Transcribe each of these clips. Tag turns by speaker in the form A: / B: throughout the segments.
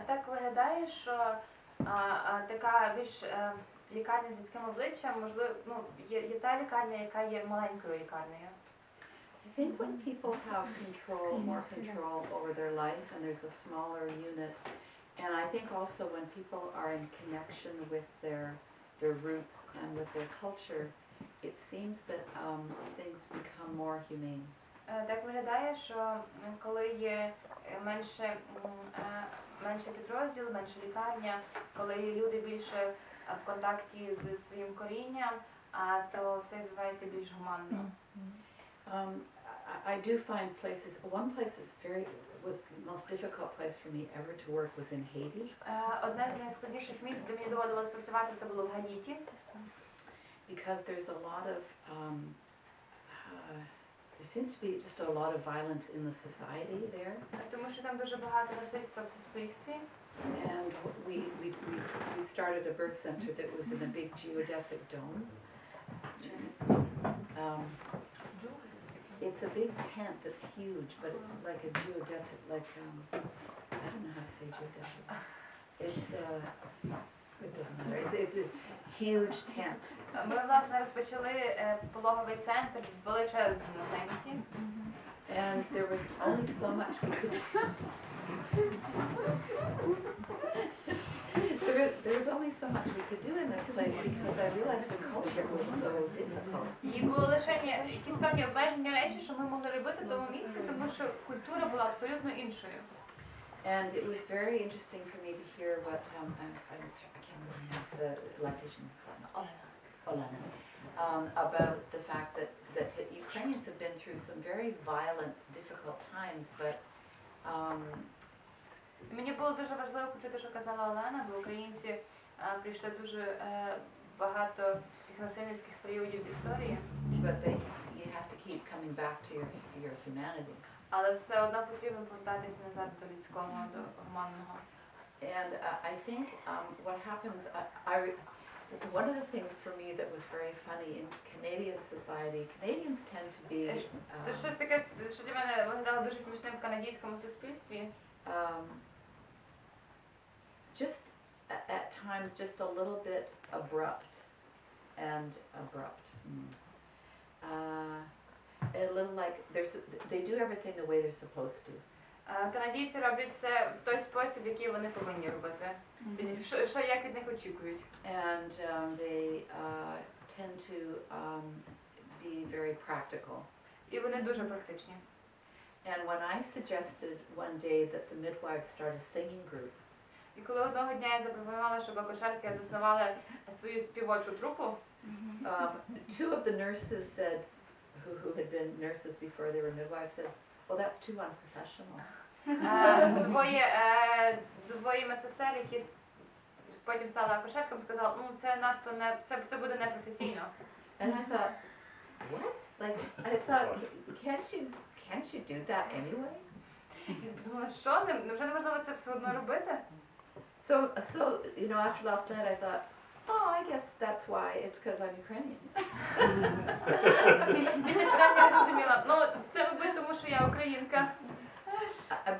A: Так виглядає, що така більш лікарня з людським обличчям, можливо, є та лікарня, яка є маленькою лікарнею.
B: I think when people have more control over their life and there's a smaller unit, and I think also when people are in connection with their roots and with their culture, it seems that things become more humane.
A: Так виглядає, що коли є менше підрозділ, менше лікарня, коли люди більше в контакті зі своїм корінням, то все відбувається більш гуманно.
B: I do find places. One place was the most difficult place for me ever to work was in Haiti.
A: Одне з найскладніших місць, де мені доводилось працювати, це було в Гаїті.
B: Because there's a lot of there seems to be just a lot of violence in the society there.
A: Тому що там дуже багато насильства в суспільстві.
B: And we started a birth center that was in a big geodesic dome. It's a big tent that's huge, but it's like a geodesic, like I don't know how to say geodesic. It's it doesn't matter. It's a huge tent.
A: Ми, власне, розпочали пологовий центр в величезному тенті.
B: And there was only so much we could do. There was only so much we could do in this place because I realized the culture was so difficult.
A: І було лише якісь певні обмежені речі, що ми могли робити в тому місці, тому що культура була абсолютно іншою.
B: And it was very interesting for me to hear what I can't remember the Latvician Olena about the fact that Ukrainians have been through some very violent, difficult times, but
A: мені було дуже важливо почути, що казала Олена, бо українці прийшли дуже багато таких насильницьких періодів в історії.
B: But you have to keep coming back to your humanity.
A: Але все одно потрібно повертатися назад до людського, до гуманного.
B: And I think what happens, one of the things for me that was very funny in Canadian society, Canadians tend to be...
A: Це щось таке, що для мене виглядало дуже смішним в канадському суспільстві.
B: Just at times just a little bit abrupt. A little like they do everything the way they're supposed to.
A: Канадійці роблять все в той спосіб, який вони повинні робити. Що як від них очікують.
B: And they tend to be very practical.
A: І вони дуже практичні.
B: And when I suggested one day that the midwives start a singing group.
A: І коли одного дня я запропонувала, щоб акушерки заснували свою співочу трупу,
B: two of the nurses said, who had been nurses before they were midwives, said, well, that's too unprofessional.
A: Двоє медсестер, які потім стали акушерками, сказали, це надто це буде непрофесійно.
B: And I thought, what? Like, I thought, can't you do that anyway?
A: І подумала, що невже неможливо це все одно робити?
B: So after last night I thought, oh, I guess that's why. It's because I'm Ukrainian.
A: Після вчорашнього я зрозуміла, це мабуть тому, що я українка.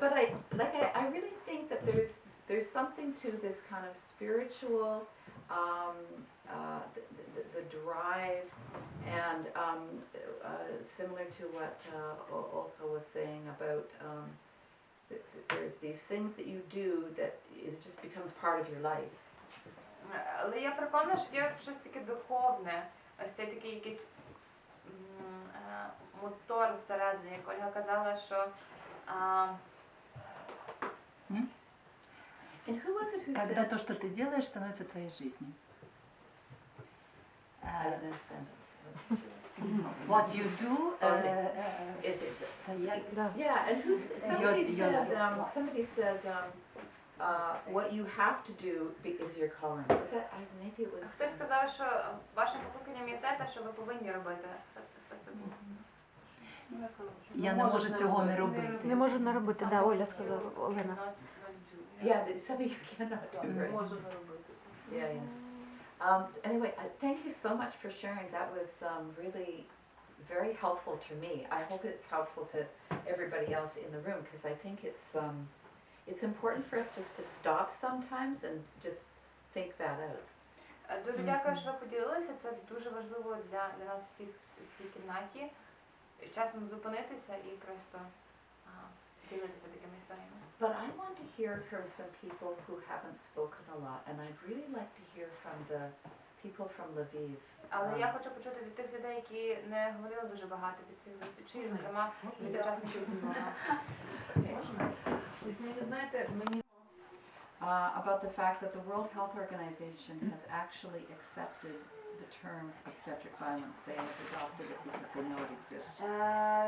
B: But I really think that there's something to this kind of spiritual, the drive, and similar to what Olka was saying about there's these things that you do that it just becomes part of your life.
A: Але я переконана, що є щось таке духовне, ось цей такий якийсь мотор зсередини, як Ольга казала, що
B: And who was it who said?
C: Когда то, что ты делаешь, становится твоей жизнью.
B: I don't understand.
C: What you do,
B: yeah, and somebody said what you have to do is your calling. Was that maybe it was?
A: Хтось сказав, що вашим покликанням є те, що ви повинні робити. Хто це був?
C: Я не можу цього не робити.
D: Не можу не робити, да, Оля сказала, Олена.
B: Yeah, there's something you cannot do, right?
A: Можу не робити.
B: Yeah. Anyway, thank you so much for sharing. That was really very helpful to me. I hope it's helpful to everybody else in the room because I think it's important for us just to stop sometimes and just think that out.
A: Дуже дякую, що ви поділилися. Це дуже важливо для нас всіх в цій кімнаті. Часом зупинитися і просто ділитися такими історіями.
B: But I want to hear from some people who haven't spoken a lot, and I'd really like to hear from the people from Lviv.
A: Але я хочу почути від тих людей, які не говорили дуже багато під цих зустрічей, зокрема від учасників зібрання.
C: Ось мені, знаєте, мені
B: About the fact that the World Health Organization has actually accepted the term obstetric violence. They have adopted it because they know it exists.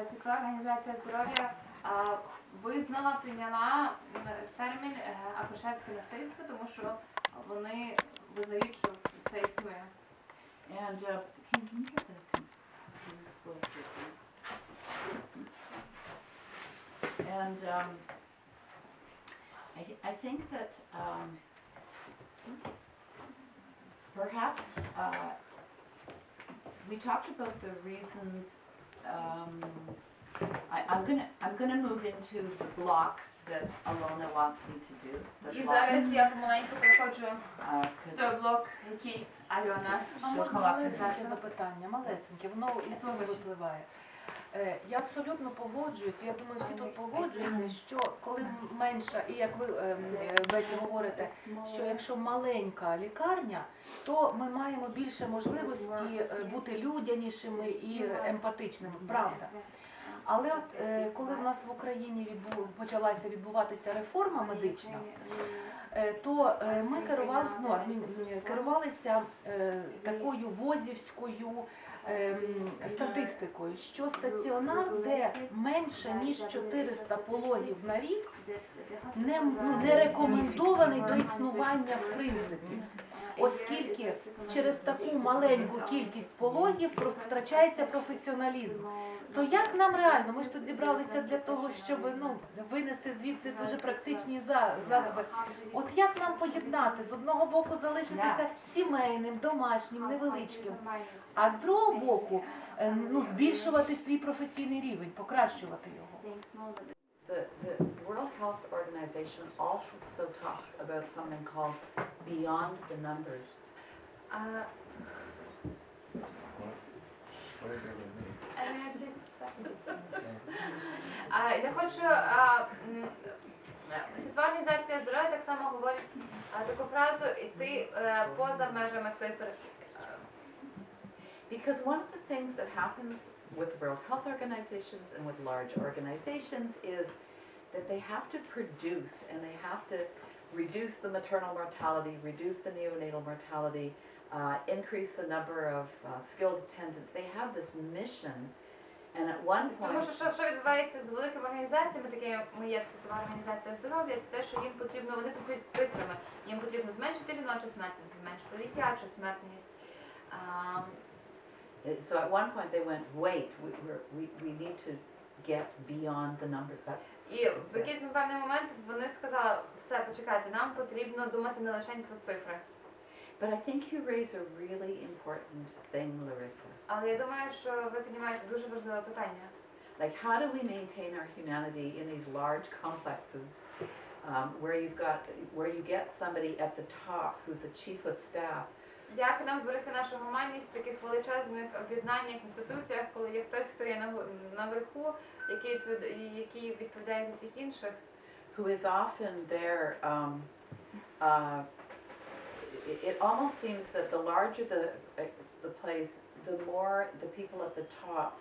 A: Світова організація здоров'я прийняла термін акушерське насильство, тому що вони визнають, що це існує.
B: And can you get the book with me? And I think that perhaps we talked about the reasons. I'm gonna move into the block that Alona wants me to do. The
A: І
B: block,
A: зараз я помаленьку переходжу в
B: 'cause
A: той блок, який Альона.
C: А можна малесеньке запитання, малесеньке, воно із того випливає. Я абсолютно погоджуюсь, я думаю, всі тут погоджуються, що коли менша, і як ви, Беті, говорите, що якщо маленька лікарня, то ми маємо більше можливості бути людянішими і емпатичними, правда. Але от коли в нас в Україні почалася відбуватися реформа медична, то ми керувалися такою возівською статистикою, що стаціонар, де менше ніж 400 пологів на рік, не рекомендований до існування в принципі, оскільки через таку маленьку кількість пологів втрачається професіоналізм. То як нам реально, ми ж тут зібралися для того, щоб винести звідси дуже практичні засоби. От як нам поєднати, з одного боку залишитися сімейним, домашнім, невеличким, а з другого боку збільшувати свій професійний рівень, покращувати його.
B: the World Health Organization also talks about something called beyond the numbers.
A: Я хочу, Світова організація здоров'я так само говорить таку фразу «іти поза межами цифр».
B: Because one of the things that happens with World Health Organizations and with large organizations is that they have to produce and they have to reduce the maternal mortality, reduce the neonatal mortality, increase the number of skilled attendants. They have this mission, and at one point...
A: Тому що відбувається з великими організаціями, такими як Світова організація здоров'я, це те, що їм потрібно, вони працюють з цифрами, їм потрібно зменшити жіночу смертність, зменшити дитячу смертність.
B: So at one point they went, wait, we need to get beyond the numbers.
A: І в якийсь певний момент вони сказали, все, почекайте, нам потрібно думати не лише про цифри.
B: But I think you raise a really important thing, Larissa.
A: Але я думаю, що ви піднімаєте дуже важливе питання.
B: Like, how do we maintain our humanity in these large complexes where you get somebody at the top who's a chief of staff?
A: Як нам зберегти нашу гуманність в таких величезних об'єднаннях, інституціях, коли є хтось, хто є наверху, який відповідає за всіх інших?
B: Who is often there, it almost seems that the larger the place, the more the people at the top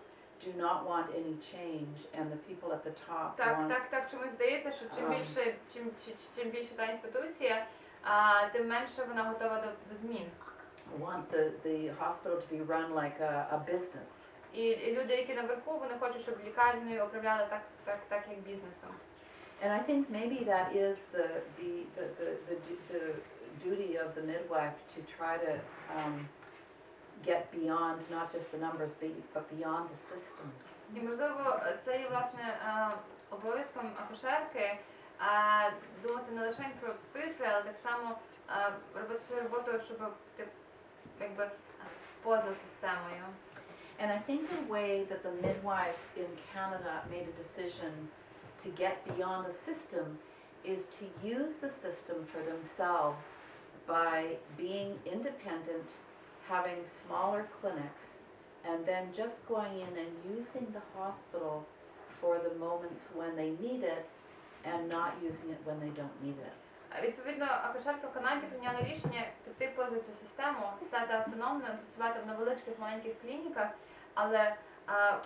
B: do not want any change, and the people at the top want...
A: Так, чомусь здається, що чим більше та інституція, тим менше вона готова до змін.
B: Want the hospital to be run like a business.
A: І люди, які наверху, вони хочуть, щоб лікарнею управляли так як бізнесом.
B: And I think maybe that is the duty of the midwife to try to get beyond not just the numbers, but beyond the system.
A: І можливо, це є власне обов'язком акушерки думати не лише про цифри, але так само робити свою роботу, щоб якби поза системою.
B: And I think the way that the midwives in Canada made a decision to get beyond the system is to use the system for themselves by being independent, having smaller clinics, and then just going in and using the hospital for the moments when they need it and not using it when they don't need it.
A: Відповідно, акушерки в Канаді прийняли рішення піти поза цю систему, стати автономною, працювати в невеличких маленьких клініках, але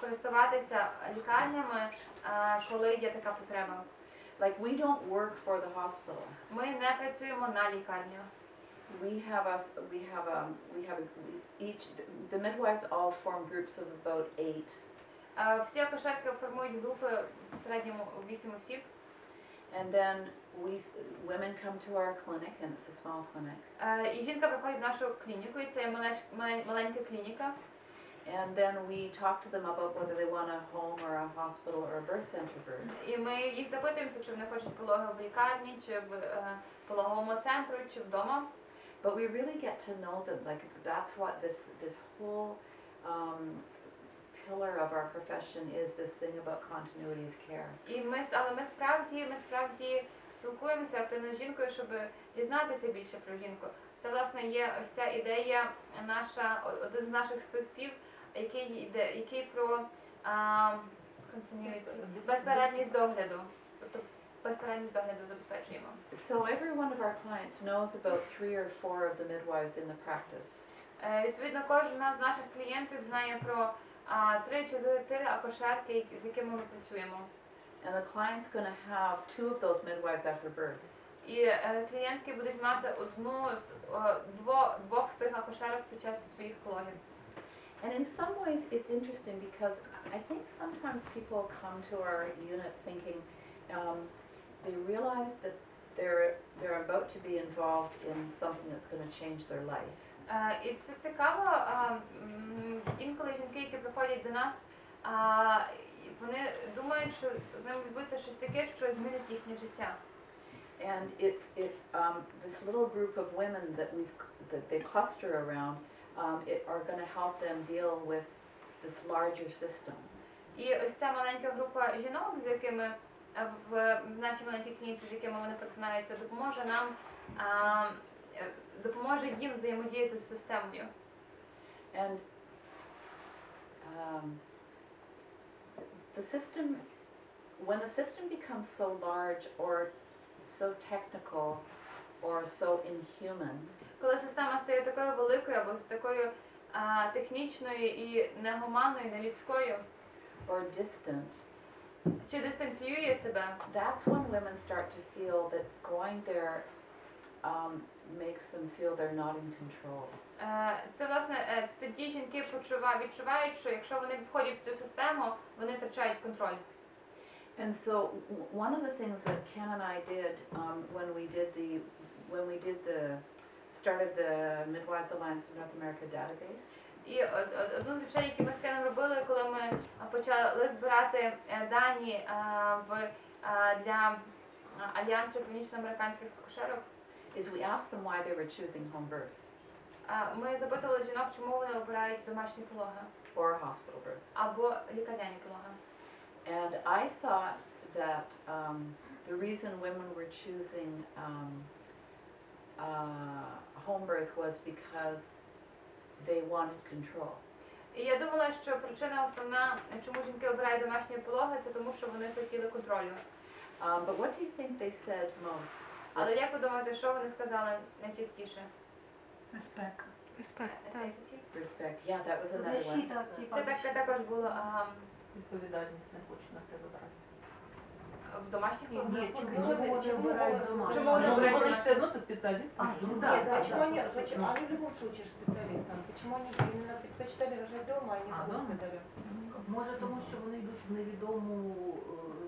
A: користуватися лікарнями, коли є така потреба.
B: Like we don't work for the hospital.
A: Ми не працюємо на лікарню.
B: The midwives all form groups of about 8.
A: Всі акушерки формують групи в середньому 8 осіб.
B: And then women come to our clinic, and it's a small clinic.
A: І жінка приходить в нашу клініку, і це є маленька клініка.
B: And then we talk to them about whether they want a home or a hospital or a birth center birth.
A: І ми їх запитуємося, чи вони хочуть пологи в лікарні, чи в пологовому центру, чи вдома.
B: But we really get to know them. Like that's what this whole pillar of our profession is, this thing about continuity of care.
A: Але ми справді спілкуємося активно з жінкою, щоб дізнатися більше про жінку. Це, власне, є ось ця ідея наша, один з наших стовпів, який про безперервність догляду. Тобто безперервність догляду забезпечуємо.
B: So every one of our clients knows about 3 or 4 of the midwives in the practice.
A: Відповідно, кожен з наших клієнтів знає про 3-4 акушерки, з якими ми працюємо.
B: And the client's going to have 2 of those midwives after birth.
A: І клієнтки будуть мати двох з тих акушерок під час своїх пологів.
B: And in some ways it's interesting because I think sometimes people come to our unit thinking they realize that they're about to be involved in something that's going to change their life.
A: І це цікаво, інколи жінки, які приходять до нас, вони думають, що з ними відбудеться щось таке, що змінить їхнє життя.
B: And this little group of women that they cluster around are going to help them deal with this larger system.
A: І ось ця маленька група жінок, з якими в нашій маленькій клініці, з якими вони перетинаються, допоможе їм взаємодіяти з системою.
B: And when the system becomes so large or so technical or so inhuman,
A: коли система стає такою великою або такою технічною і негуманною, нелюдською,
B: or distant,
A: чи дистанціює себе,
B: that's when women start to feel that going there makes them feel they're not in control.
A: Це, власне, тоді жінки відчувають, що якщо вони входять в цю систему, вони втрачають контроль.
B: And so one of the things that Ken and I did when we did the started the Midwives Alliance of North America database.
A: І одну з речей, які ми з Кеном робили, коли ми почали збирати дані для Альянсу північноамериканських акушерок,
B: is we asked them why they were choosing home births
A: ми запитували жінок, чому вони обирають домашні пологи
B: or a hospital birth.
A: або лікарняні пологи.
B: And I thought that the reason women were choosing home birth was because they wanted control.
A: І я думала, що причина основна, чому жінки обирають домашні пологи, це тому, що вони хотіли контролю.
B: But what do you think they said most?
A: Але як ви думаєте, що вони сказали найчастіше?
E: Безпека.
A: Safety?
B: Respect. Yeah, that was another one.
A: Це також було
C: Відповідальність не хочуть на себе брати.
A: в домашніх пологах?
C: Ні, чому вони обирають домашні?
A: Чому вони обирають
C: Вони ж
A: домашні?
C: все одно со специалистом.
F: Нет, почему они в любом случае с специалистом? Почему они именно предпочитали рожать дома, а не в госпитале?
C: Може тому, що вони йдуть в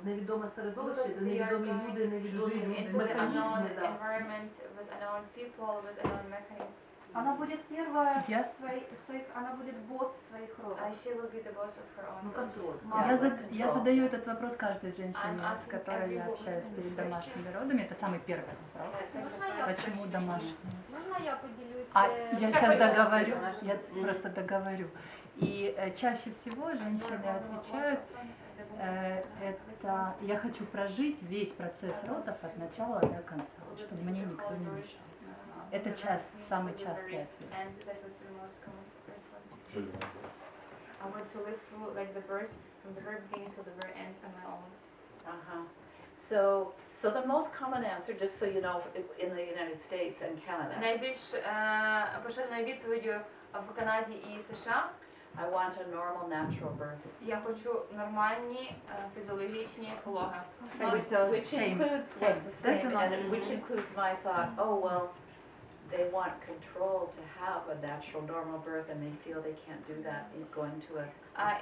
C: невідоме середовище, де невідомі люди, невідомі
A: Into the unknown
C: механізми. Да.
A: environment with unknown people, with unknown mechanisms.
E: Она будет первая
D: Я-
E: она будет босс своих родов.
A: She will be the boss of her own.
C: Ну, контроль.
E: Я задаю этот вопрос каждой женщине,
A: I'm
E: с
A: asking
E: которой я
A: every
E: общаюсь
A: woman
E: перед
A: this
E: домашними родами. Это самый первый вопрос.
A: Можно
E: Почему домашние?
D: Можна я поділюсь?
E: Я сейчас договорю, я просто договорю. И чаще всего женщины отвечают, Это я хочу прожить весь процесс родов от начала до конца, чтобы мне никто не мешал. Это самый частый ответ.
A: And that was the most common response. I want to live through like the birth from the very beginning to the very end on my own.
B: Uh-huh. So the most common answer, just so you know, in the United States and Canada,
A: Найбільш поширеною відповіддю в Канаді і США
B: I want a normal natural birth.
A: я хочу нормальні фізіологічні пологи.
B: Which includes what the same,
D: Same.
B: and which includes my thought, oh, well, they want control to have a natural normal birth and they feel they can't do that in going to a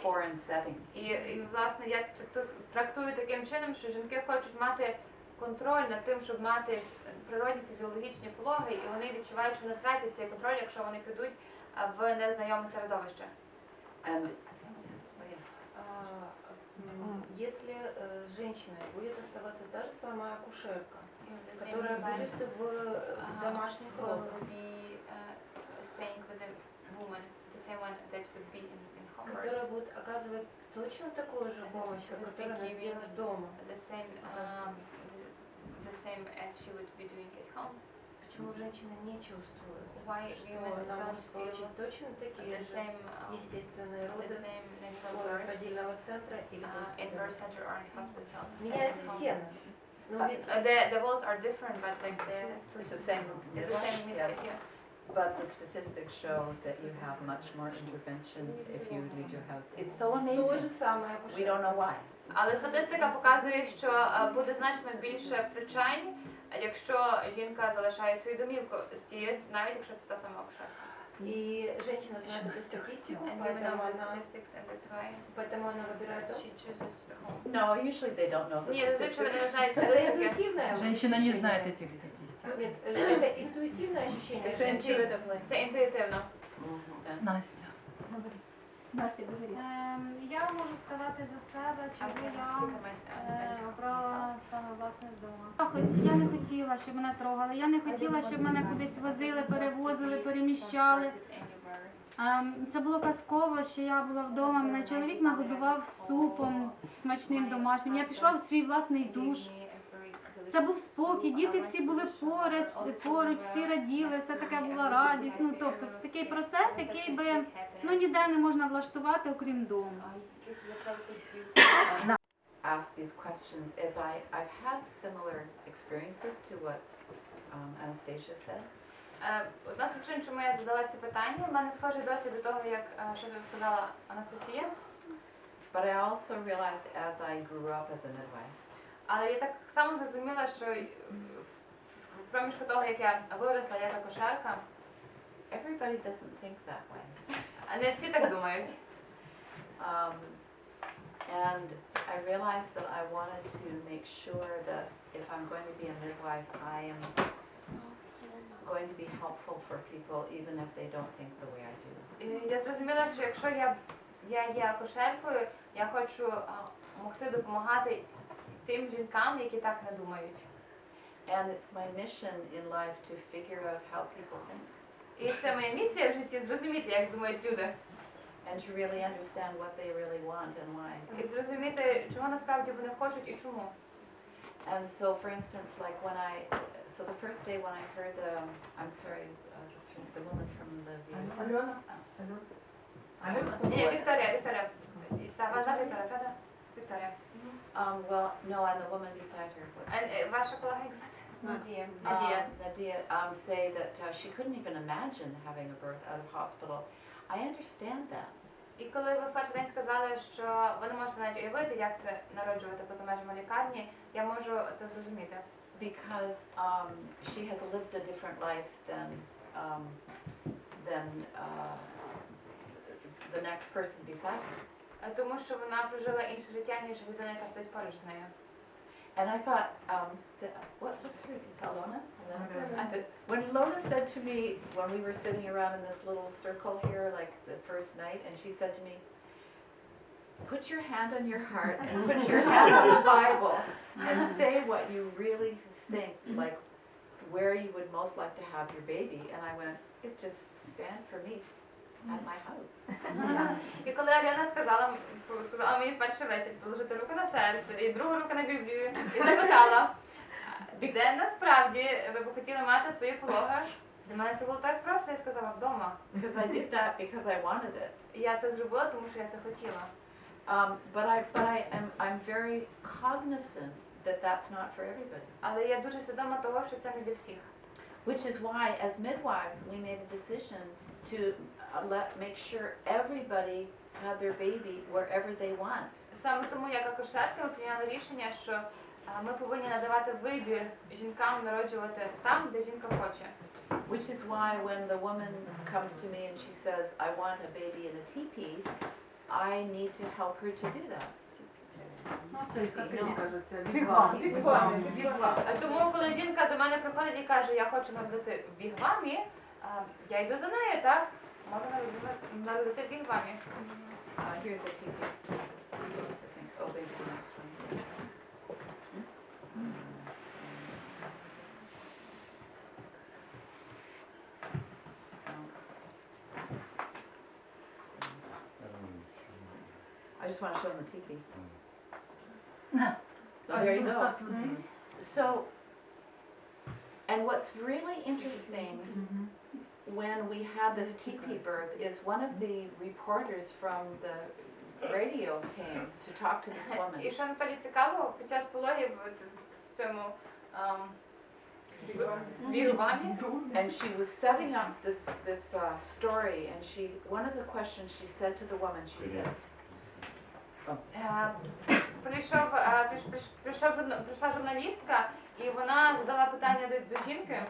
B: foreign setting.
A: І власне я це трактую таким чином, що жінки хочуть мати контроль над тим, щоб мати природні фізіологічні пологи, і вони відчувають, що не втратять цей контроль, якщо вони підуть в незнайоме середовище.
B: And
F: Если женщиной будет оставаться та же самая акушерка, которая будет в домашних родах, которая будет оказывать точно такую же помощь, которую она сделает дома. Почему женщина не чувствует, что она может получить точно такие же естественные роды в родильного центра или госпиталя? Меняются стены. Но ведь
A: The walls are different, but like
B: it's the same,
A: it's the same
B: yeah.
A: here.
B: But the statistics show that you have much more intervention if you leave your house. It's so
F: то же
B: amazing.
F: самое
B: We
F: акушерка.
B: don't know why.
A: Але статистика показує, що буде значно більше втручань, якщо жінка залишає свою домівку з тією, навіть якщо це та сама акушерка.
F: И женщина знает эту статистику,
A: And women know
F: поэтому
A: the
F: она,
A: statistics, and that's why
F: выбирает дом.
A: she chooses home.
B: No, usually they don't know the
A: Ні, зазвичай вони
B: statistics.
A: не знають
F: Это
A: статистики.
F: интуитивное
E: Женщина не
F: ощущение.
E: знает этих статистик.
F: Нет, это интуитивное ощущение.
B: It's
F: женщины.
B: intuitively.
A: Це інтуїтивно.
B: Mhm.
E: Настя.
G: Я можу сказати за себе, чому я обрала саме власне вдома. Я не хотіла, щоб мене трогали, я не хотіла, щоб мене кудись возили, перевозили, переміщали. Це було казково, що я була вдома, мене чоловік нагодував супом смачним домашнім. Я пішла в свій власний душ. Це був спокій, діти всі були поруч, всі раділи, все таке була радість. Ну, тобто це такий процес, який би ніде не можна влаштувати, окрім дому.
B: Ask these questions as I've had similar experiences to what Anastasia said.
A: Одна з причин, чому я задала ці питання, в мене схожий досвід до того, як що сказала Анастасія.
B: But I also realized as I grew up as a midwife,
A: Але я так само зрозуміла, що в проміжку того, як я виросла як акушерка,
B: everybody doesn't think that way.
A: не всі так думають.
B: And I realized that I wanted to make sure that if I'm going to be a midwife, I am going to be helpful for people even if they don't think the way I do.
A: І я зрозуміла, що якщо я є акушеркою, я хочу могти допомагати тим жінкам, які так не думають.
B: And it's my mission in life to figure out how people think
A: І це моя місія в житті зрозуміти, як думають люди.
B: and to really understand what they really want and why.
A: І зрозуміти, чого насправді вони хочуть і чому.
B: And so, for instance, like when so the first day when I heard I'm sorry, the woman from the
A: Ні, Вікторія. Та вас звати Вікторія, правда? Вікторія.
B: well, no, and the woman beside her was.
A: Ваша колега як звати?
F: Надія.
A: Надія.
B: Nadia say that she couldn't even imagine having a birth out of hospital. I understand that.
A: І коли ви в перший день сказали, що ви не можете навіть уявити, як це народжувати поза межами лікарні, я можу це зрозуміти.
B: Because she has lived a different life than the next person beside her.
A: Тому що вона прожила інше життя, ніж людина, яка сидить поруч з нею.
B: And I thought, what's her name? Is that Lona? When Lona said to me, when we were sitting around in this little circle here, like the first night, and she said to me, put your hand on your heart and put your hand on the Bible and say what you really think, like where you would most like to have your baby. And I went, it just stand for me. at my house.
A: І коли Альона сказала мені в перший вечір положити руку на серце і другу руку на Біблію, і запитала, де насправді ви б хотіли мати свої пологи, для мене це було так просто, я сказала, вдома.
B: Because I did that because I wanted it.
A: І я це зробила, тому що я це хотіла.
B: I'm very cognizant that that's not for everybody.
A: Але я дуже свідома того, що це не для всіх.
B: Which is why, as midwives, we made a decision to make sure everybody had their baby wherever they want.
A: Саме тому, як акушерки, ми прийняли рішення, що ми повинні надавати вибір жінкам народжувати там, де жінка хоче.
B: Which is why when the woman comes to me and she says, I want a baby in a teepee, I need to help her to do that.
A: Тому, коли жінка до мене приходить і каже, я хочу народити в вігвамі, я йду за нею, так? Можу народити в вігвамі.
B: Here's a teepee. Oops, I think. Oh, maybe the next one. I just want to show them the teepee. Oh, there you go. So, and what's really interesting when we had this teepee birth is one of the reporters from the radio came to talk to this woman.
A: І що насправді цікаво, під час пологів в цьому вігвамі,
B: And she was setting up this story, and one of the questions she said to the woman, she said,
A: прийшла журналістка, і вона задала питання до жінки.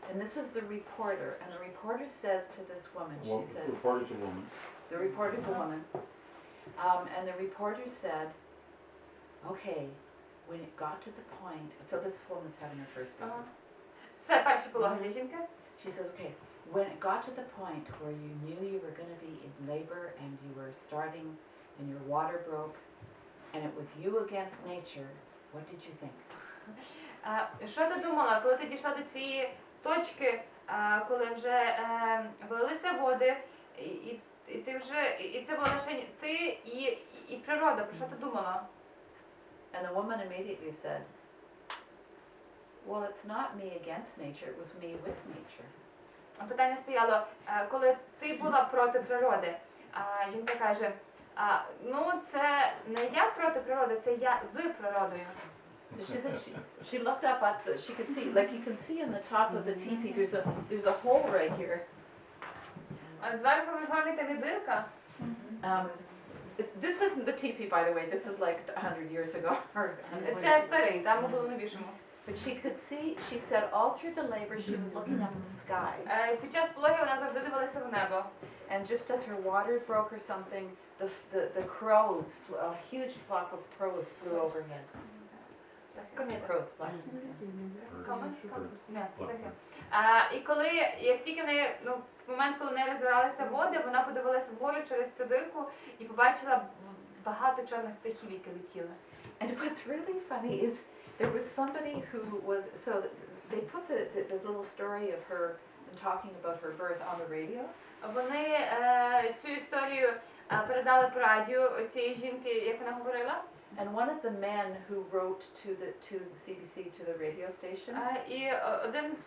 B: and this is the reporter, and the reporter says to this woman, she says,
H: reporter's a woman.
B: the reporter's a woman, and the reporter said, okay, when it got to the point, so this woman's having her first baby.
A: Це перші пологи для жінки.
B: She says, okay, when it got to the point where you knew you were going to be in labor and you were starting and your water broke and it was you against nature, what did you think?
A: Що ти думала, коли ти дійшла до цієї точки, коли вже вилилися води, і ти вже, і це була лише ти і природа, про що ти думала?
B: And the woman immediately said, well, it's not me against nature, it was me with nature.
A: Питання стояло, коли ти була проти природи, а жінка каже, ну це не я проти природи, це я з природою.
B: So she said she looked up at she could see, like you can see on the top of the teepee, there's a hole right here.
A: Зверху ви бачите не дирка.
B: This isn't the teepee, by the way, this is like 100 years ago.
A: Це старий, там ми були новішому.
B: But she could see, she said all through the labor she was looking up at the sky.
A: Під час пологів вона завжди дивилася в небо.
B: And just as her water broke or something, the crows, a huge flock of crows flew overhead. Crows, black.
A: І коли, як тільки в неї, в момент, коли в неї розгоралися води, вона подивилася вгору через цю дирку і побачила багато чорних птахів, які летіли.
B: And what's really funny is there was somebody who was, so they put this little story of her talking about her birth on the radio.
A: Вони цю історію передали по радіо цієї жінки, як вона говорила.
B: And one of the men who wrote to the CBC, to the radio station.
A: І один з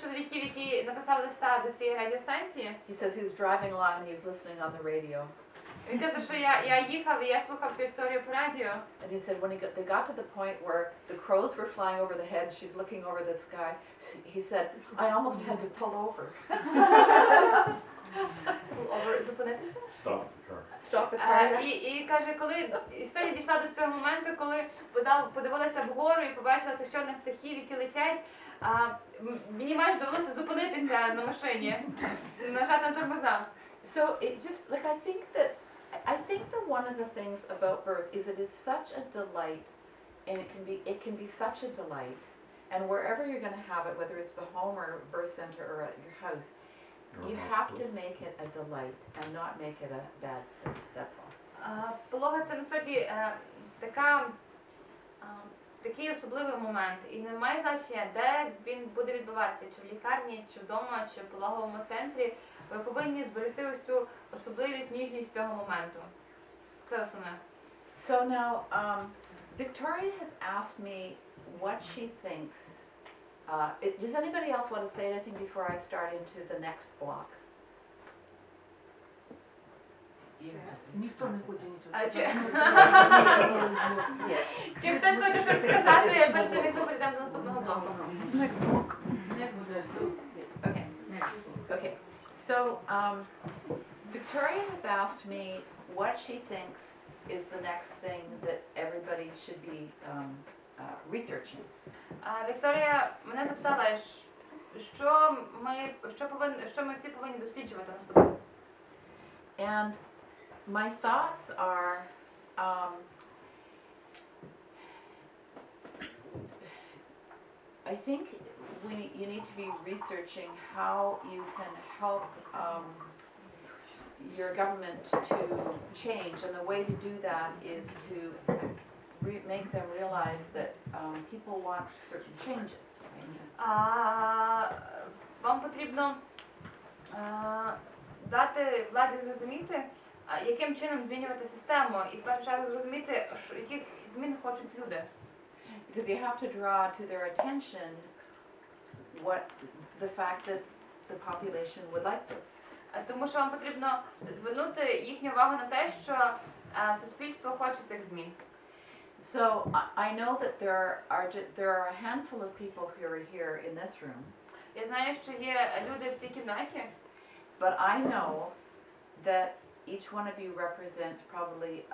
A: чоловіків, який написав листа до цієї радіостанції.
B: He says he was driving along and he was listening on the radio.
A: Він каже, що я їхав і я слухав цю історію по радіо.
B: And he said when they got to the point where the crows were flying over the head, she's looking over the sky. He said, I almost had to pull over.
A: Зупинитися?
H: Stop the car.
B: Stop the car.
A: І каже, коли історія дійшла до цього моменту, коли подивилася вгору і побачила цих чорних птахів, які летять, мені майже довелося зупинитися на машині, нажати на тормоза.
B: So it just, like, I think that one of the things about birth is it is such a delight, and it can be such a delight, and wherever you're going to have it, whether it's the home or birth center or at your house, you have to make it a delight and not make it a bad thing. That's all.
A: Пологи – це насправді такий особливий момент, і не має значення, де він буде відбуватися, чи в лікарні, чи вдома, чи в пологовому центрі. Ви повинні зберегти ось цю особливість, ніжність цього моменту. Це основне.
B: So now, Victoria has asked me what she thinks. Does anybody else want to say anything before I start into the next block?
C: Ніхто не хоче нічого
A: А чи,
B: Yes.
A: чи хтось хоче щось сказати перед тим, як ми перейдемо до наступного блоку?
B: Okay. Okay. So, Victoria has asked me what she thinks is the next thing that everybody should be researching.
A: Вікторія мене запитала, що ми всі повинні досліджувати наступне.
B: And my thoughts are, I think you need to be researching how you can help your government to change, and the way to do that is to make them realize that people want certain changes.
A: Вам потрібно дати владі зрозуміти, яким чином змінювати систему, і в першу чергу зрозуміти, яких змін хочуть люди.
B: Because you have to draw to their attention the fact that the population would like this.
A: Тому що вам потрібно звернути їхню увагу на те, що суспільство хоче цих змін.
B: So I know that there are a handful of people who are here in this room.
A: Я знаю, що є люди в цій кімнаті,
B: But I know that each one of you represents probably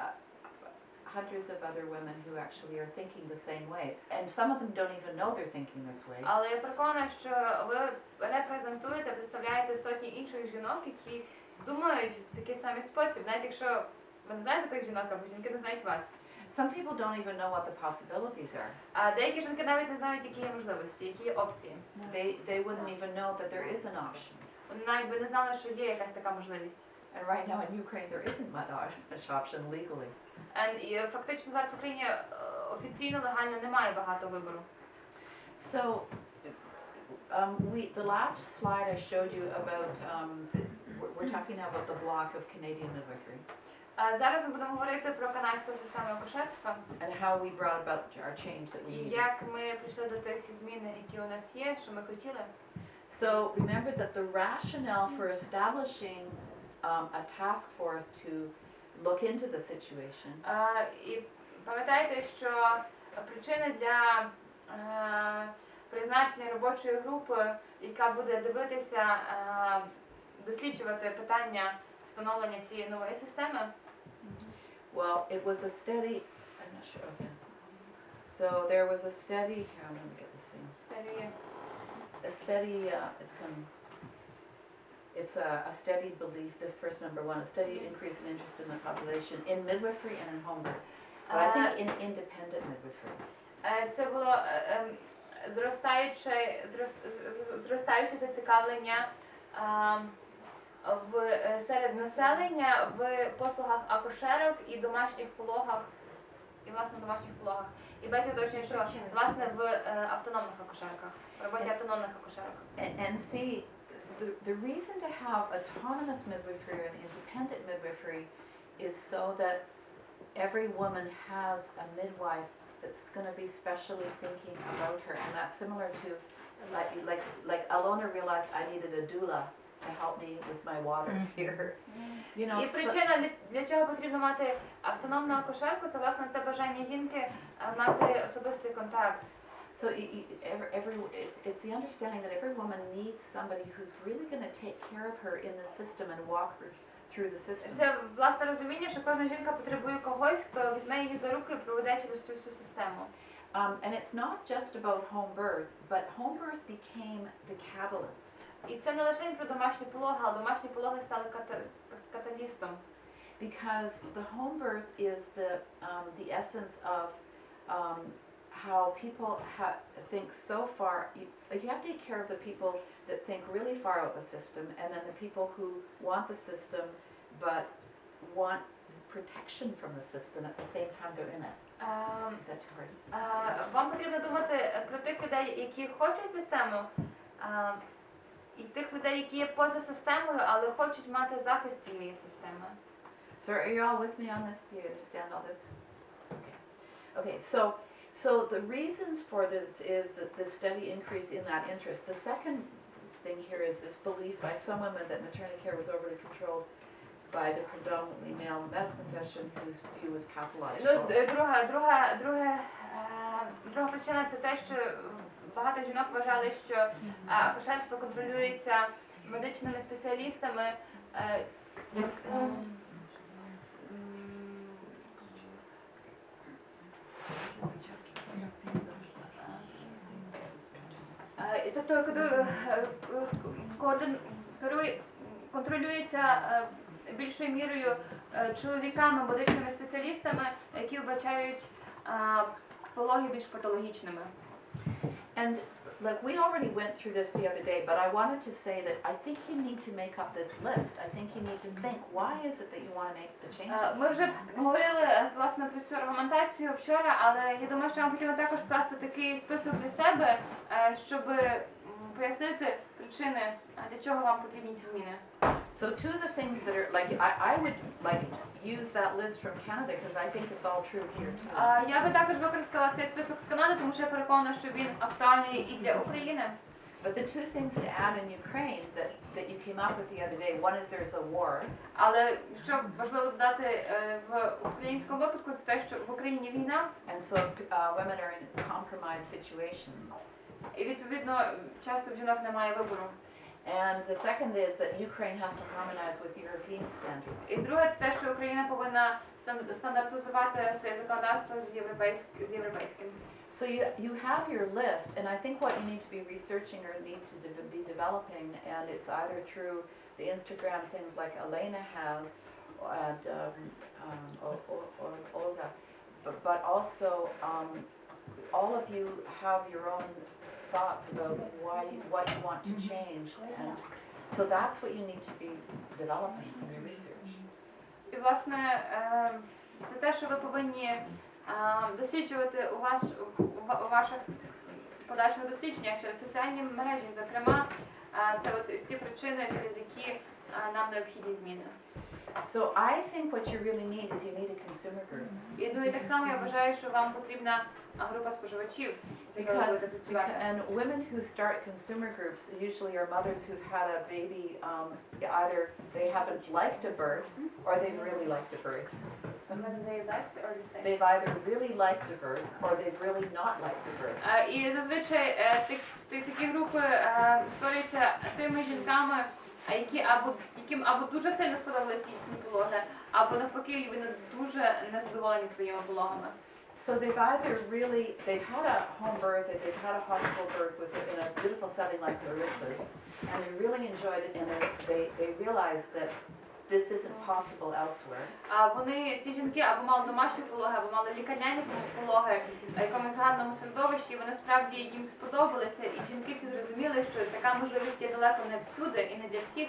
B: hundreds of other women who actually are thinking the same way. And some of them don't even know they're thinking this way.
A: але я переконана, що ви репрезентуєте, представляєте сотні інших жінок, які думають в такий самий спосіб, навіть якщо ви не знаєте тих жінок, або жінки не знають вас.
B: Some people don't even know what the possibilities are.
A: А деякі жінки навіть не знають, які є можливості, які є опції.
B: They wouldn't even know that there is an option.
A: Вони навіть би не знали, що є якась така можливість.
B: And right now in Ukraine there isn't much option legally.
A: І фактично зараз в Україні офіційно, легально немає багато вибору.
B: So, the last slide I showed you about, we're talking now about the block of Canadian midwifery
A: Зараз ми будемо говорити про канадську систему акушерства
B: and how we brought about our change that we
A: і
B: needed.
A: як ми прийшли до тих змін, які у нас є, що ми хотіли.
B: So remember that the rationale for establishing a task force to look into the situation
A: І пам'ятайте, що причини для призначення робочої групи, яка буде дивитися, досліджувати питання встановлення цієї нової системи.
B: well, it was a steady, I'm not sure, okay. So there was a steady, here, I'm gonna get this thing. It's a steady belief, this first number one, a steady increase in interest in the population in midwifery and in home birth. But I think in independent midwifery.
A: Це було зростаюче зацікавлення серед населення в послугах акушерок і домашніх пологах, і власне домашніх пологах. І Беті уточнює, що власне в автономних акушерках, в роботі автономних акушерок.
B: And see, the reason to have autonomous midwifery and independent midwifery is so that every woman has a midwife that's going to be specially thinking about her, and that's similar to like Alona realized I needed a doula to help me with my water here. You know,
A: І причина, для чого потрібно мати автономну акушерку, це власне це бажання жінки мати особистий контакт.
B: So it's the understanding that every woman needs somebody who's really going to take care of her in the system and walk her through the system.
A: Це власне розуміння, що кожна жінка потребує когось, хто візьме її за руки і проведе через цю всю систему.
B: And it's not just about home birth, but home birth became the catalyst.
A: І це не лише про домашні пологи, але домашні пологи стали каталістом.
B: Because the home birth is the essence of how people think so far. You have to take care of the people that think really far out the system, and then the people who want the system but want protection from the system at the same time they're in it. Is that too hard?
A: Вам потрібно думати про тих людей, які хочуть систему, і тих людей, які є поза системою, але хочуть мати захист цієї системи.
B: So are you all with me on this? Do you understand all this? Okay. Okay, so the reasons for this is that the steady increase in that interest. The second thing here is this belief by some women that maternity care was overly controlled by the predominantly male medical profession whose view was pathological.
A: Друга причина це те, що багато жінок вважали, що акушерство контролюється медичними спеціалістами. Тобто контролюється більшою мірою чоловіками, медичними спеціалістами, які вбачають пологи більш патологічними.
B: And like we already went through this the other day, but I wanted to say that I think you need to make up this list. I think you need to think, why is it that you want to make the changes?
A: Ми вже говорили, власне, про цю аргументацію вчора, але я думаю, що вам потрібно також скласти такий список для себе, щоб пояснити причини, для чого вам потрібні ці зміни.
B: So two of the things that are like I would like use that list from Canada because I think it's all true here too.
A: Я би також використала цей список з Канади, тому що я переконана, що він актуальний і для України.
B: But the two things to add in Ukraine that you came up with the other day, one is there's a war.
A: Але що важливо додати в українському випадку, це те, що в Україні війна.
B: And so women are in compromised situations.
A: І відповідно часто в жінок немає вибору.
B: And the second is that Ukraine has to harmonize with European standards.
A: І друге це те, що Україна повинна стандартизувати своє законодавство з європейським.
B: So you have your list, and I think what you need to be researching or need to be developing, and it's either through the Instagram things like Elena has, and Olga, but also all of you have your own thoughts about what you want to change, and so that's what you need to be developing in your research.
A: І власне це те, що ви повинні досліджувати у ваших подальших дослідженнях через соціальні мережі, зокрема, це от ось ці причини, через які нам необхідні зміни.
B: So I think what you really need is you need a consumer group.
A: І ну і так само я вважаю, що вам потрібна група споживачів, з якою ви будете працювати.
B: And women who start consumer groups usually are mothers who've had a baby, either they haven't liked a birth or they've really liked a birth. They've either really liked a birth or they've really not liked a birth.
A: І зазвичай такі групи створюються тими жінками, яким або дуже сильно сподобалися їхні пологи, або навпаки вони дуже незадоволені своїми пологами.
B: So they've had a home birth, or they've had a hospital birth in a beautiful setting like Larissa's, and they really enjoyed it, and they realized that this isn't possible elsewhere.
A: Вони, ці жінки, або мали домашні пологи, або мали лікарняні пологи в якомусь гарному середовищі, і вони справді їм сподобалися, і жінки ці зрозуміли, що така можливість є далеко не всюди і не для всіх.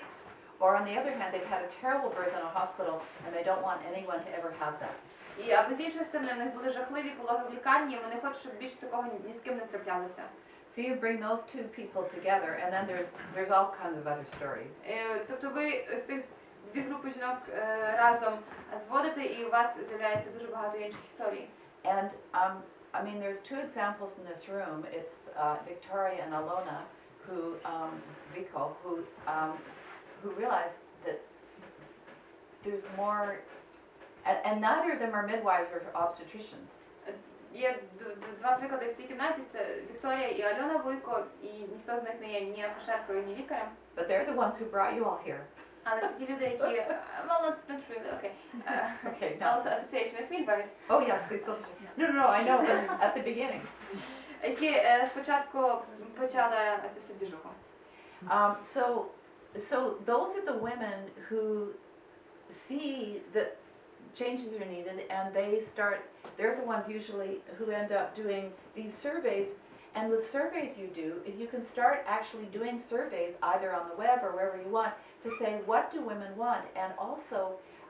B: Or on the other hand, they've had a terrible birth in a hospital, and they don't want anyone to ever have that.
A: І або з іншої сторони, в них були жахливі пологи в лікарні, і вони хочуть, щоб більше такого ні з ким не траплялося.
B: So you bring those two people together, and then there's all kinds of other stories.
A: Тобто ви цих дві групи жінок разом зводите, і у вас з'являється дуже багато інших історій.
B: And I mean, there's two examples in this room. It's Victoria and Alona, who realized that there's more, and neither of them are midwives or obstetricians.
A: Є два приклади в цій кімнаті, це Вікторія і Альона Вуйко, і ніхто з них не є ні акушеркою, ні лікарем.
B: But they're the ones who brought you all here.
A: Але це ті люди, які, well, not really, okay.
B: Okay, no.
A: Also Association of Midwives.
B: Oh yes, no, I know, but at the beginning.
A: Які спочатку почали цю всю двіжуху.
B: So those are the women who see that changes are needed, and they're the ones usually who end up doing these surveys. And the surveys you do is you can start actually doing surveys either on the web or wherever you want to say, what do women want? And also,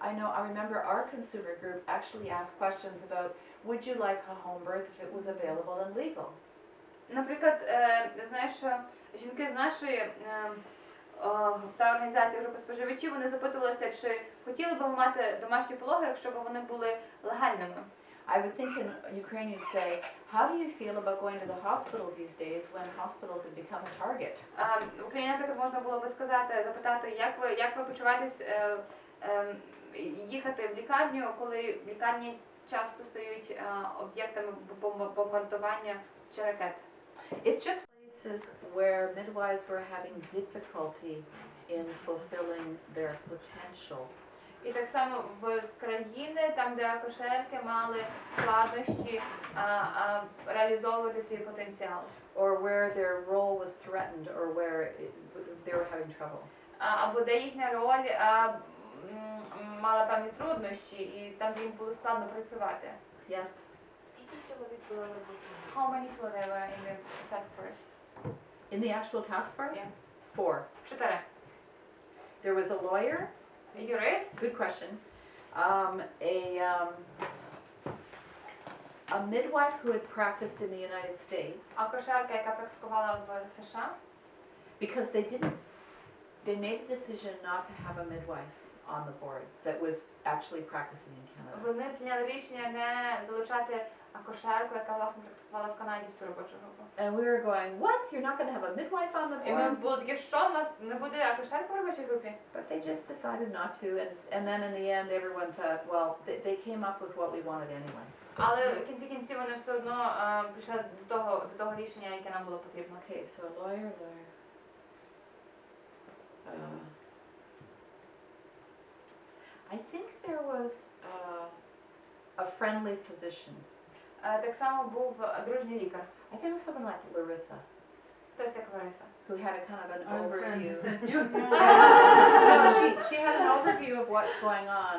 B: I remember our consumer group actually asked questions about, would you like a home birth if it was available and legal?
A: Наприклад, знаєш, що жінки з нашої та організація групи споживачів, вони запитувалися, чи хотіли б ви мати домашні пологи, якщо б вони були легальними.
B: I would think in Ukraine you'd say, how do you feel about going to the hospital these days when hospitals have become a target?
A: В Україні, наприклад, можна було би сказати, запитати, як ви почуваєтесь їхати в лікарню, коли лікарні часто стають об'єктами бомбардування чи ракет.
B: It's just places where midwives were having difficulty in fulfilling their potential.
A: І так само в країни, там, де акушерки мали складнощі реалізовувати свій потенціал.
B: Or where their role was threatened, or where they were having trouble.
A: Або де їхня роль мала певні труднощі, і там їм було складно працювати.
B: Yes.
F: Скільки чоловік було в роботі?
A: How many people there were in the task force?
B: In the actual task force?
A: Yeah.
B: 4.
A: 4.
B: There was a lawyer.
A: Юрист,
B: Good question. A midwife who had practiced in the United States,
A: акушерка, яка практикувала в США,
B: because they made a decision not to have a midwife on the board that was actually practicing in Canada.
A: вони прийняли рішення не залучати акушерку, яка, власне, практикувала в Канаді в цю робочу групу.
B: And we were going, what? You're not going to have a midwife on the
A: І ми
B: board?
A: було таке, що в нас не буде акушерка в робочій групі?
B: But they just decided not to, and then in the end everyone thought, well, they came up with what we wanted anyway.
A: Але в кінці кінців вони все одно прийшли до того рішення, яке нам було потрібно.
B: Okay, so lawyer. I think there was a friendly physician.
A: Так само був дружній лікар,
B: I think it was someone like Larissa,
A: хтось як Лариса.
B: who had a kind of an overview.
C: overview.
B: No, she had an overview of what's going on.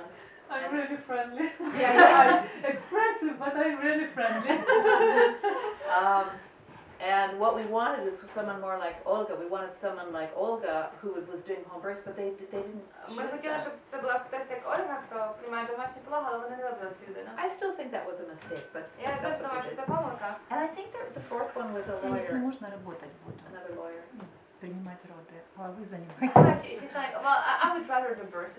C: I'm really friendly.
B: Yeah,
C: I'm expressive, but I'm really friendly.
B: And what we wanted is someone more like Olga. We wanted someone like Olga who was doing home births, but they didn't
A: Ми
B: choose
A: хотіли,
B: that.
A: щоб це була хтось як Ольга, хто приймає домашні пологи, але вони не вибрали цю людину.
B: I still think that was a mistake, but
A: Я
B: that's
A: теж
B: what
A: думаю,
B: they
A: що
B: did.
A: це помилка.
B: And I think the fourth one was a
E: Если
B: lawyer,
E: можно работать буду,
B: another lawyer.
E: принимать роды, а вы
A: She's
E: занимаетесь.
A: like, well, I would rather do births.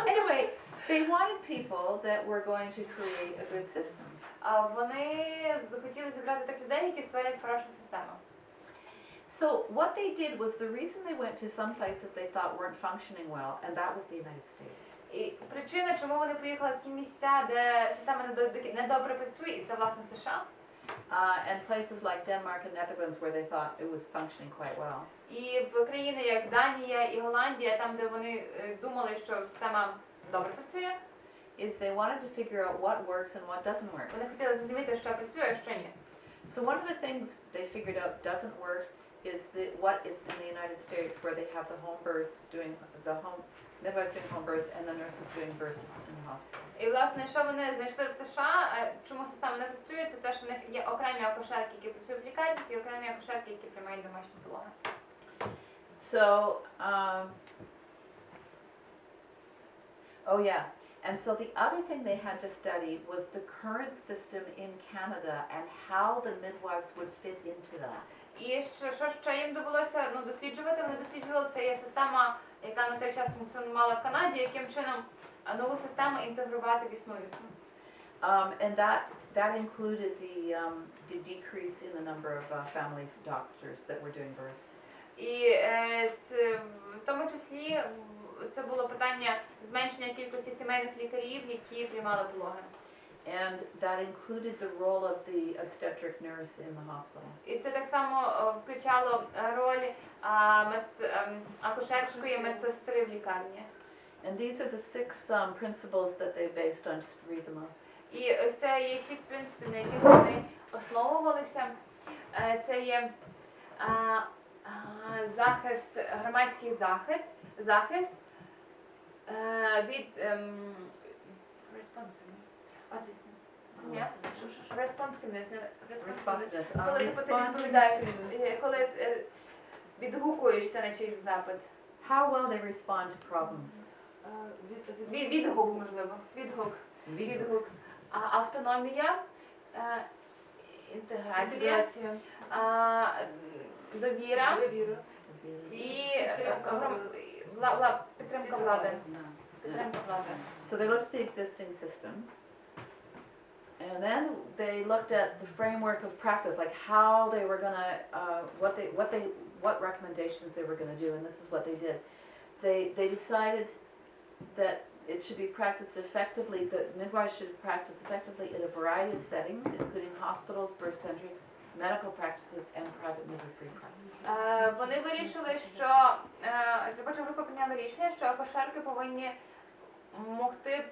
B: Anyway, they wanted people that were going to create a good system.
A: Вони хотіли зібрати так людей, які створять хорошу систему.
B: So what they did was the reason they went to some places they thought weren't functioning well, and that was the United States.
A: І причина, чому вони поїхали в ті місця, де система недобре працює, і це, власне, США.
B: And places like Denmark and Netherlands where they thought it was functioning quite well.
A: І в країни, як Данія і Голландія, там, де вони думали, що система добре працює,
B: Is they wanted to figure out what works and what doesn't work.
A: вони хотіли зрозуміти, що працює, а що ні.
B: So one of the things they figured out doesn't work is what is in the United States where they have the home births doing midwives doing home births and the nurses doing births in the hospital.
A: І, власне, що вони знайшли в США, чому система не працює, це те, що в них є окремі акушерки, які працюють в лікарні, і окремі акушерки, які приймають домашні пологи.
B: So, oh yeah, and so the other thing they had to study was the current system in Canada and how the midwives would fit into that.
A: І що їм довелося досліджувати, вони досліджували, це є система, яка на той час функціонувала в Канаді, яким чином нову систему інтегрувати в існуючу.
B: And that included the decrease in the number of family doctors that were doing births.
A: І в тому числі це було питання зменшення кількості сімейних лікарів, які приймали пологи.
B: And that included the role of the obstetric nurse in the hospital.
A: І це так само включало роль акушерської медсестри в лікарні.
B: And these are the 6 principles that they based on. Just read them off.
A: І ось це є 6 принципів, на яких вони основувалися. Це є захист, громадський захист від
B: Responsiveness.
A: Коли ти відповідаєш, коли відгукуєшся на чийсь запит.
B: How well they respond to problems.
A: Відгук, можливо. Відгук. Автономія інтеграція, довіра і підтримка влади. Підтримка влади.
B: So they looked at the existing system, and then they looked at the framework of practice, like how they were gonna, what recommendations they were gonna do, and this is what they did. They decided that it should be practiced effectively, that midwives should practice effectively in a variety of settings, including hospitals, birth centers, medical practices, and private midwifery practices.
A: Вони вирішили, що робоча група прийняла рішення, що акушерки повинні могти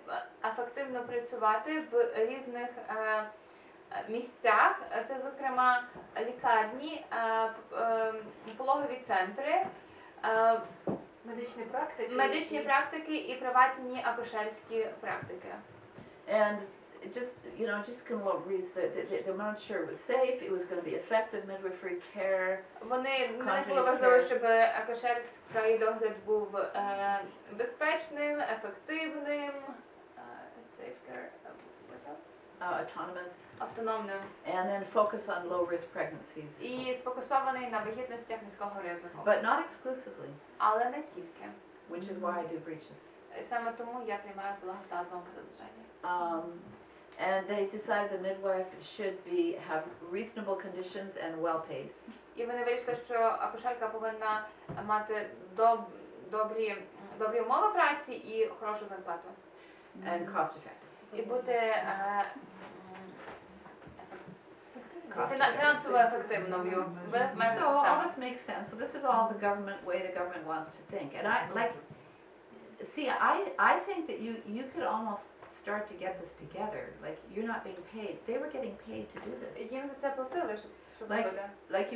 A: ефективно працювати в різних місцях. Це, зокрема, лікарні, пологові центри, медичні практики і приватні акушерські практики.
B: And just kind of reads they were not sure it was safe, it was going to be effective midwifery care.
A: Для них було важливо, щоб акушерський догляд був безпечним, ефективним, safe care, what else?
B: Autonomous.
A: Автономним.
B: And then focus on low-risk pregnancies.
A: І сфокусований на вагітностях низького ризику.
B: But not exclusively.
A: Але не тільки.
B: Which is why I do breaches.
A: Саме тому я приймаю пологи тазовим продовження.
B: And they decided the midwife should have reasonable conditions and well paid.
A: І вони вирішили, що акушерка повинна мати добрі умови праці і хорошу зарплату.
B: And cost effective.
A: І бути фінансово ефективною в межах
B: So all
A: системи.
B: this makes sense. So this is all the way the government wants to think. And I think that you could almost start to get this together. Like you're not being paid. They were getting paid to do this.
A: Їм за це платили, щоб робити.
B: Like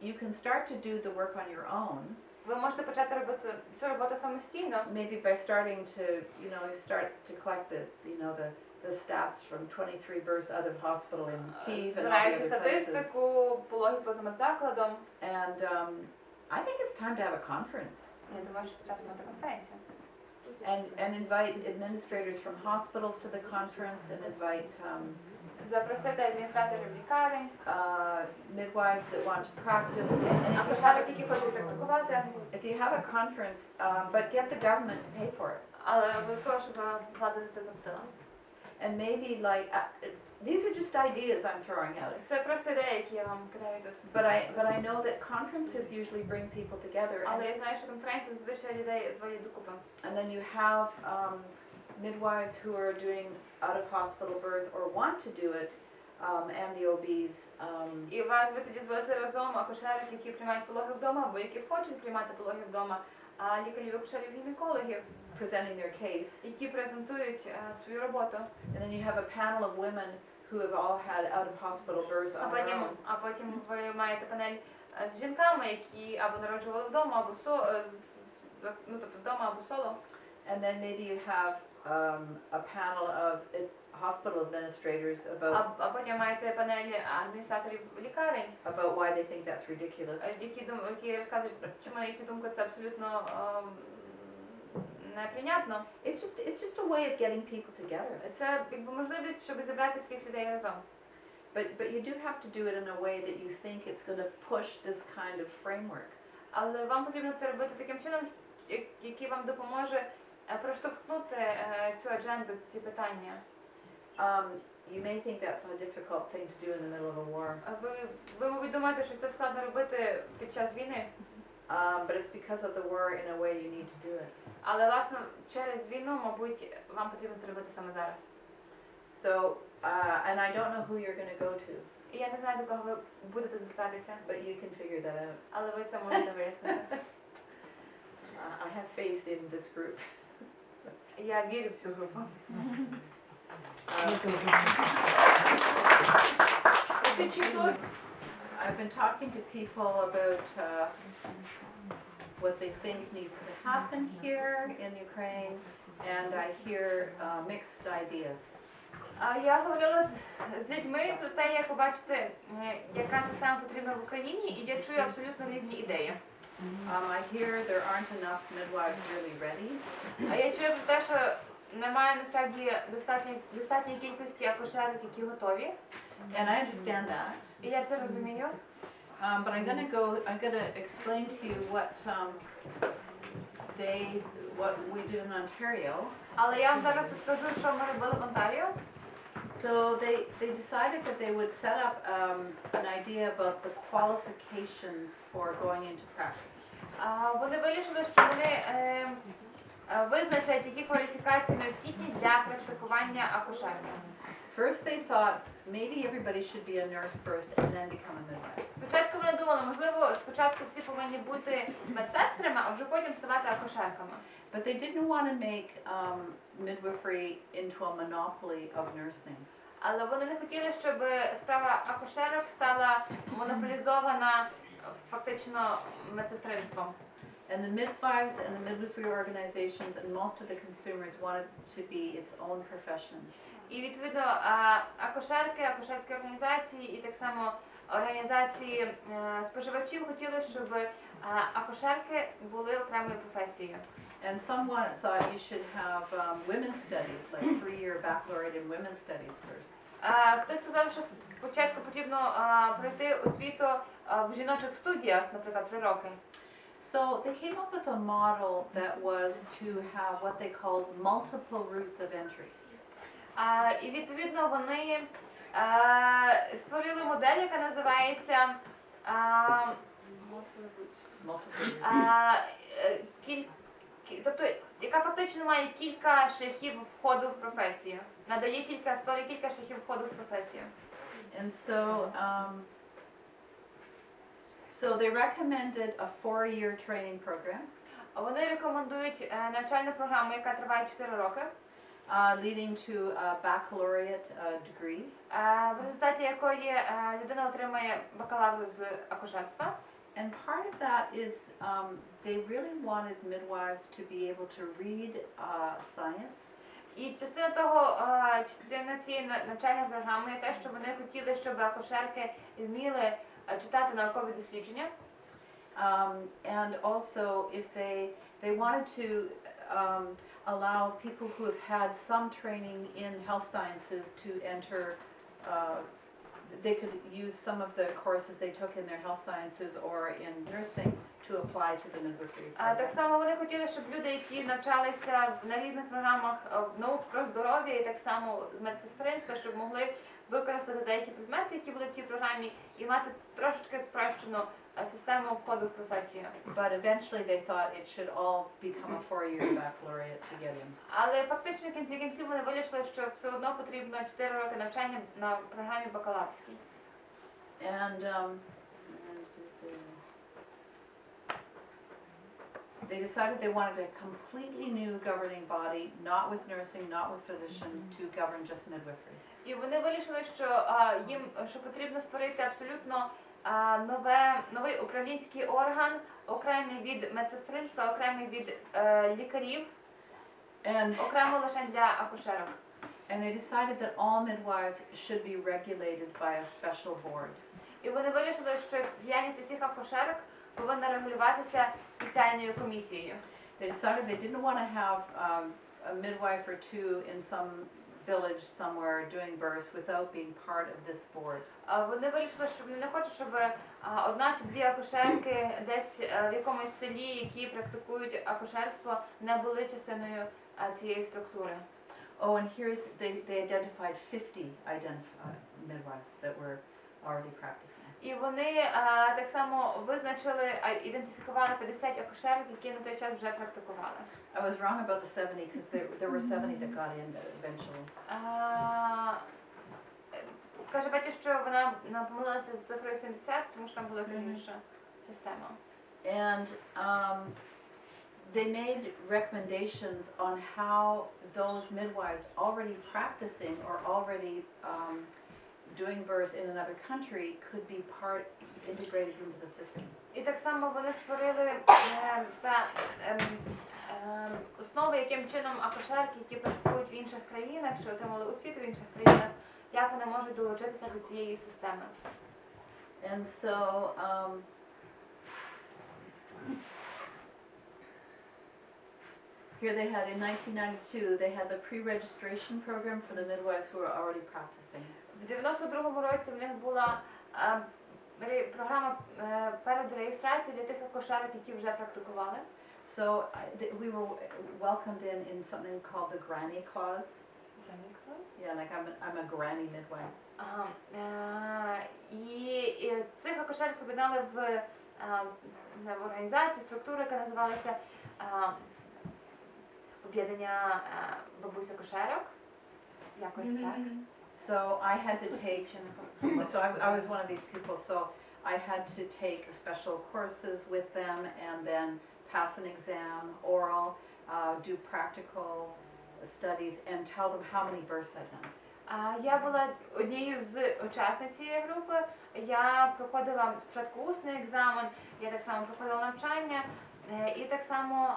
B: you can start to do the work on your own.
A: Ви можете почати робити цю роботу самостійно.
B: Maybe by starting to, start to collect the stats from 23 births out of hospital in Kyiv and all the
A: Збираючи
B: other places.
A: статистику, пологів поза медзакладом.
B: And I think it's time to have a conference.
A: Я думаю, що це час мати конференцію.
B: And invite administrators from hospitals to the conference and invite
A: Запросити адміністраторів лікарень,
B: midwives that want to practice. And
A: акушерок, які хочуть практикувати.
B: if you have a conference, but get the government to pay for it.
A: Але обов'язково, щоб влада за це заплатила.
B: And maybe these are just ideas I'm throwing out.
A: Це просто ідеї, які я вам кидаю тут.
B: But I know that conferences usually bring people together.
A: Але я знаю, що конференції зазвичай людей зводять докупи.
B: And then you have midwives who are doing out of hospital birth or want to do it, and the OBs.
A: І ви тоді зводите разом акушерів, які приймають пологи вдома, або які хочуть приймати пологи вдома, а лікарів, акушерів, гінекологів,
B: presenting their case.
A: які презентують свою роботу.
B: And then you have a panel of women who have all had out of hospital births on their own.
A: А потім ви маєте панель з жінками, які або народжували вдома, або тобто вдома, або соло.
B: And then maybe you have a panel of hospital administrators
A: А потім маєте панелі адміністраторів лікарень,
B: about why they think that's ridiculous.
A: які розказують, чому на їхню думку це абсолютно неприйнятно.
B: It's just a way of getting people together.
A: Це якби можливість, щоб зібрати всіх людей разом.
B: But you do have to do it in a way that you think it's going to push this kind of framework.
A: Але вам потрібно це робити таким чином, який вам допоможе проштовхнути цю адженду, ці питання.
B: You may think that's a difficult thing to do in the middle of a war.
A: Ви мабуть, думаєте, що це складно робити під час війни.
B: But it's because of the war in a way you need to do it.
A: Але, власне, через війну, мабуть, вам потрібно це робити саме зараз.
B: So, and I don't know who you're going to go to.
A: І я не знаю, до кого ви будете звертатися.
B: But you can figure that out.
A: Але ви це можете вияснити.
B: I have faith in this group.
A: Я вірю в цю групу.
B: I've been talking to people about what they think needs to happen here in Ukraine, and I hear mixed ideas.
A: Я говорила з людьми про те, як побачити, яка система потрібна в Україні, і я чую абсолютно різні ідеї.
B: I hear there aren't enough midwives really ready.
A: А я чую про те, що немає насправді достатньої кількості акушерок, які готові.
B: And I understand that.
A: І я це розумію.
B: But I'm gonna explain to you what we did in Ontario.
A: Але я вам зараз розкажу, що ми робили в Онтаріо.
B: So they decided that they would set up an idea about the qualifications for going into practice.
A: Вони вирішили, що вони визначать, які кваліфікації необхідні для практикування акушерки.
B: First they thought maybe everybody should be a nurse first and then become a midwife.
A: Спочатку вони думали, можливо, спочатку всі повинні бути медсестрами, а вже потім ставати акушерками.
B: But they didn't want to make midwifery into a monopoly of nursing.
A: Але вони не хотіли, щоб справа акушерок стала монополізована фактично медсестринством.
B: And the midwives and the midwifery organizations and most of the consumers wanted to be its own profession.
A: І відповідно акушерки, акушерські організації і так само організації споживачів хотіли, щоб акушерки були окремою професією.
B: And someone thought you should have women's studies, like 3-year baccalaureate in women's studies first.
A: Хтось сказав, що спочатку потрібно пройти освіту в жіночих студіях, наприклад, 3 роки.
B: So they came up with a model that was to have what they called multiple routes of entry.
A: І відповідно вони створили модель, яка називається тобто, яка фактично має кілька шляхів входу в професію. Надає створює кілька шляхів входу в професію.
B: And so they recommended a 4-year training program.
A: Вони рекомендують навчальну програму, яка триває 4 роки.
B: Leading to a baccalaureate degree.
A: В результаті якої людина отримає бакалавр з акушерства.
B: And part of that is they really wanted midwives to be able to read science.
A: І частина цієї навчальної програми є те, що вони хотіли, щоб акушерки вміли читати наукові дослідження.
B: And also if they wanted to allow people who have had some training in health sciences to enter, they could use some of the courses they took in their health sciences or in nursing to apply to the midwifery program.
A: Так само вони хотіли, щоб люди, які навчалися на різних програмах наук про здоров'я і так само медсестринства, щоб могли використати деякі предмети, які були в тій програмі, і мати трошечки спрощену систему входу в професію.
B: But eventually they thought it should all become a 4-year baccalaureate to get in.
A: Але фактично в кінці кінців вони вирішили, що все одно потрібно 4 роки навчання на програмі бакалаврській.
B: And they decided they wanted a completely new governing body, not with nursing, not with physicians, to govern just midwifery.
A: І вони вирішили, що потрібно створити абсолютно новий управлінський орган, окремий від медсестринства, окремий від лікарів, окремо лише для акушерок.
B: And they decided that all midwives should be regulated by a special board.
A: І вони вирішили, що діяльність усіх акушерок повинна регулюватися спеціальною комісією.
B: They decided they didn't want to have a midwife or two in some village somewhere doing births without being part of this board.
A: Вони вирішили, що вони не хочуть, щоб одна чи дві акушерки десь в якомусь селі, які практикують акушерство, не були частиною цієї структури.
B: Oh, and here's they identified 50 midwives that were already practicing.
A: І вони так само визначили, ідентифікували 50 акушерок, які на той час вже практикували.
B: I was wrong about the 70 because there were 70 that got in eventually.
A: Каже Беті, що вона помилилася з цифрою 70, тому що там була якась інша система.
B: And they made recommendations on how those midwives already practicing or already doing births in another country could be integrated into the system.
A: І так само вони створили основи, яким чином акушерки, які практикують в інших країнах, що отримали освіту в інших країнах, як вони можуть долучитися до цієї системи.
B: And so here they had in 1992 they had the pre-registration program for the midwives who were already practicing.
A: В 92-му році в них була програма перед реєстрацією для тих акушерок, які вже практикували.
B: So we were welcomed in something called the granny clause. Yeah, like I'm a granny midwife.
A: Ага. І цих акушерок об'єднали в організацію, структуру, яка називалася об'єднання бабусь акушерок. Якось так.
B: So I had to take, so I was one of these people, so I had to take special courses with them and then pass an exam, oral, do practical studies and tell them how many births I'd done.
A: Я була однією з учасниць цієї групи. Я проходила спочатку усний екзамен, я так само проходила навчання і так само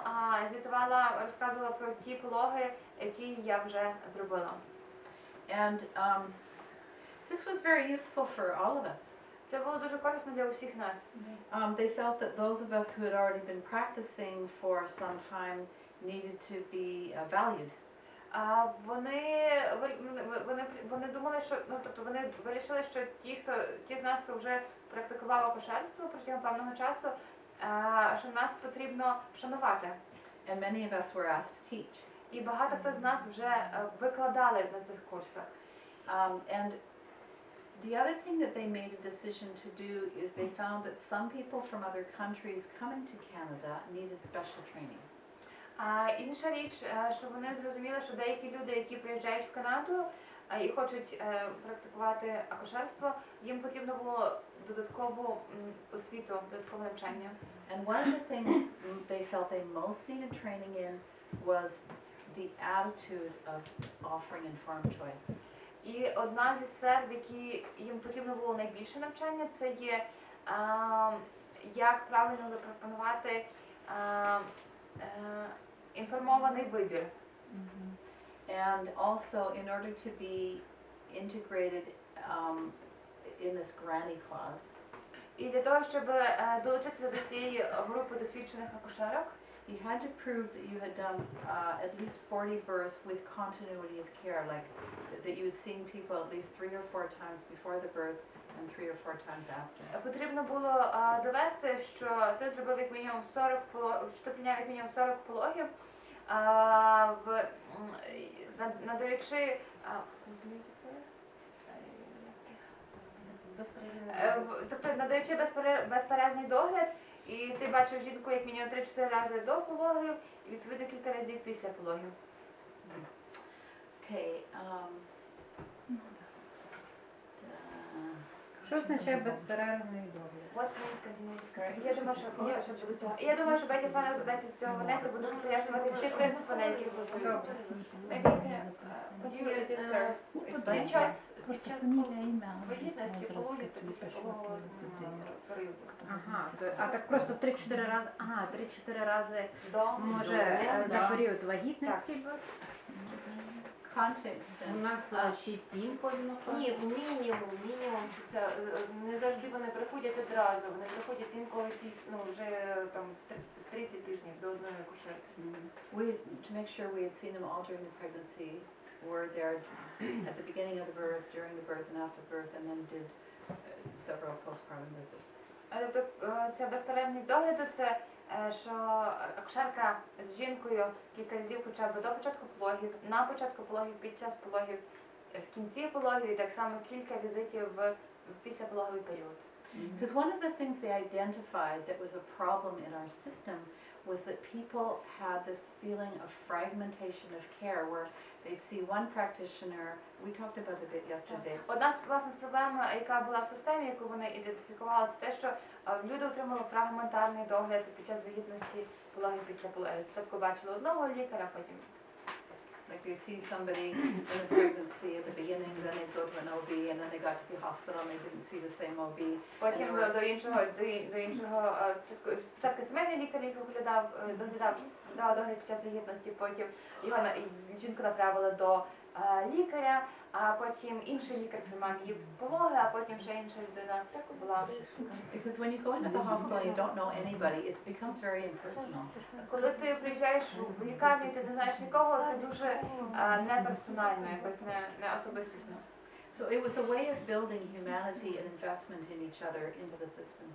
A: звітувала, розказувала про ті пологи, які я вже зробила.
B: And this was very useful for all of us.
A: Це було дуже корисно для усіх нас.
B: They felt that those of us who had already been practicing for some time needed to be valued.
A: Вони думали, що вони вирішили, що ті з нас, хто вже практикував акушерство протягом певного часу, що нас потрібно вшанувати.
B: And many of us were asked to teach.
A: І багато хто з нас вже викладали на цих курсах.
B: And the other thing that they made a decision to do is they found that some people from other countries coming to Canada needed special training.
A: Інша річ, що вони зрозуміли, що деякі люди, які приїжджають в Канаду і хочуть практикувати акушерство, їм потрібно було додаткову освіту, додаткове навчання.
B: And one of the things they felt they most needed training in was the attitude of offering informed choice.
A: І одна зі сфер, в якій їм потрібно було найбільше навчання, це є як правильно запропонувати інформований вибір.
B: And also in order to be integrated in this granny clause,
A: І для того, щоб долучитися до цієї групи досвідчених акушерок,
B: you had to prove that you had done at least 40 births with continuity of care, like that you had seen people at least 3 or 4 times before the birth and 3 or 4 times after.
A: Потрібно було довести, що ти зробив як мінімум 40 пологів, що ти прийняв як мінімум 40 пологів, надаючи тобто надаючи безперервний догляд, і ти бачив жінку як мінімум 3-4 рази до пологів і відповідно кілька разів після пологів.
B: Okay.
H: Що означає безперервний догляд?
A: What means continuous care? Я думаю, що Бетті пане до цього вернеться, буде пояснювати всі принципи, на яких базуються. Під час вагітності, пологів та післяпологового періоду.
H: Ага, а так просто 3-4 рази, 3-4 рази
A: До
H: може за період вагітності?
B: Context.
C: У нас 6-7 ходимо.
F: Ні, мінімум це не завжди вони приходять одразу, вони приходять інколи вже там 30 тижнів до одної акушерки.
B: To make sure we had seen them all during the pregnancy, were there at the beginning of the birth, during the birth and after birth, and then did several postpartum visits.
A: Ця безперервність догляду – це що акушерка з жінкою кілька разів хоча б до початку пологів, на початку пологів, під час пологів, в кінці пологів і так само кілька візитів в післяпологовий період.
B: Because one of the things they identified that was a problem in our system was that people had this feeling of fragmentation of care where they'd see one practitioner, we talked about it a bit yesterday.
A: Одна з проблем, яка була в системі, яку вони ідентифікували, це те, що люди отримали фрагментарний догляд під час вагітності, пологів, після пологів. Спочатку бачили одного лікаря, потім
B: Like they'd see somebody in the pregnancy at the beginning, then they'd go to an OB, and then they got to the hospital and they didn't see the same OB.
A: потім до іншого, спочатку сімейний лікар їх доглядав догляд під час вагітності, потім жінку направили до лікаря, а потім інший лікар приймав її пологи, а потім ще інша людина була.
B: Because when you go into the hospital and you don't know anybody, it becomes very impersonal.
A: Коли ти приїжджаєш в лікарню, ти не знаєш нікого, це дуже неперсонально, якось не особистісно.
B: So it was a way of building humanity and investment in each other into the system.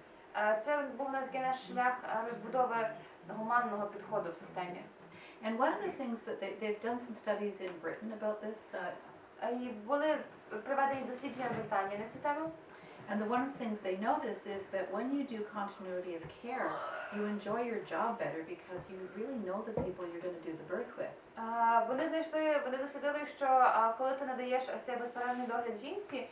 A: Це був такий наш шлях розбудови гуманного підходу в системі.
B: And one of the things that they've done some studies in Britain about this,
A: І були проведені дослідження в Британії на цю тему.
B: and one of the things they notice is that when you do continuity of care, you enjoy your job better because you really know the people you're going to do the birth with.
A: Вони дослідили, що коли ти надаєш ось цей безперервний догляд жінці,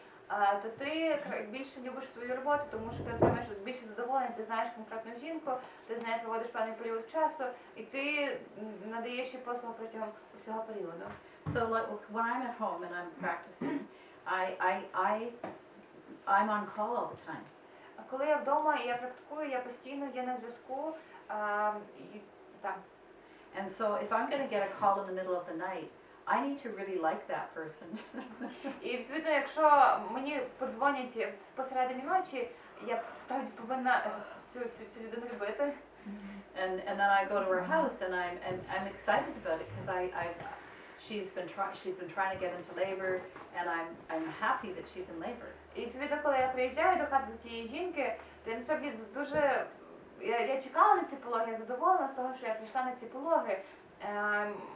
A: то ти більше любиш свою роботу, тому що ти отримаєш більше задоволення, ти знаєш конкретну жінку, ти з нею проводиш певний період часу, і ти надаєш їй послугу протягом усього періоду.
B: So like when I'm at home and I'm practicing, I'm on call all the time.
A: Коли я вдома і я практикую, я постійно є на зв'язку. І, так.
B: And so if I'm going to get a call in the middle of the night, I need to really like that person.
A: І відповідно, якщо мені подзвонять посередині ночі, я справді повинна цю людину любити.
B: And then I go to her house and I'm excited about it because she's been trying to get into labor and I'm happy that she's in labor.
A: І відповідно, коли я приїжджаю до хати до тієї жінки, то я насправді дуже я чекала на ці пологи, я задоволена з того, що я прийшла на ці пологи.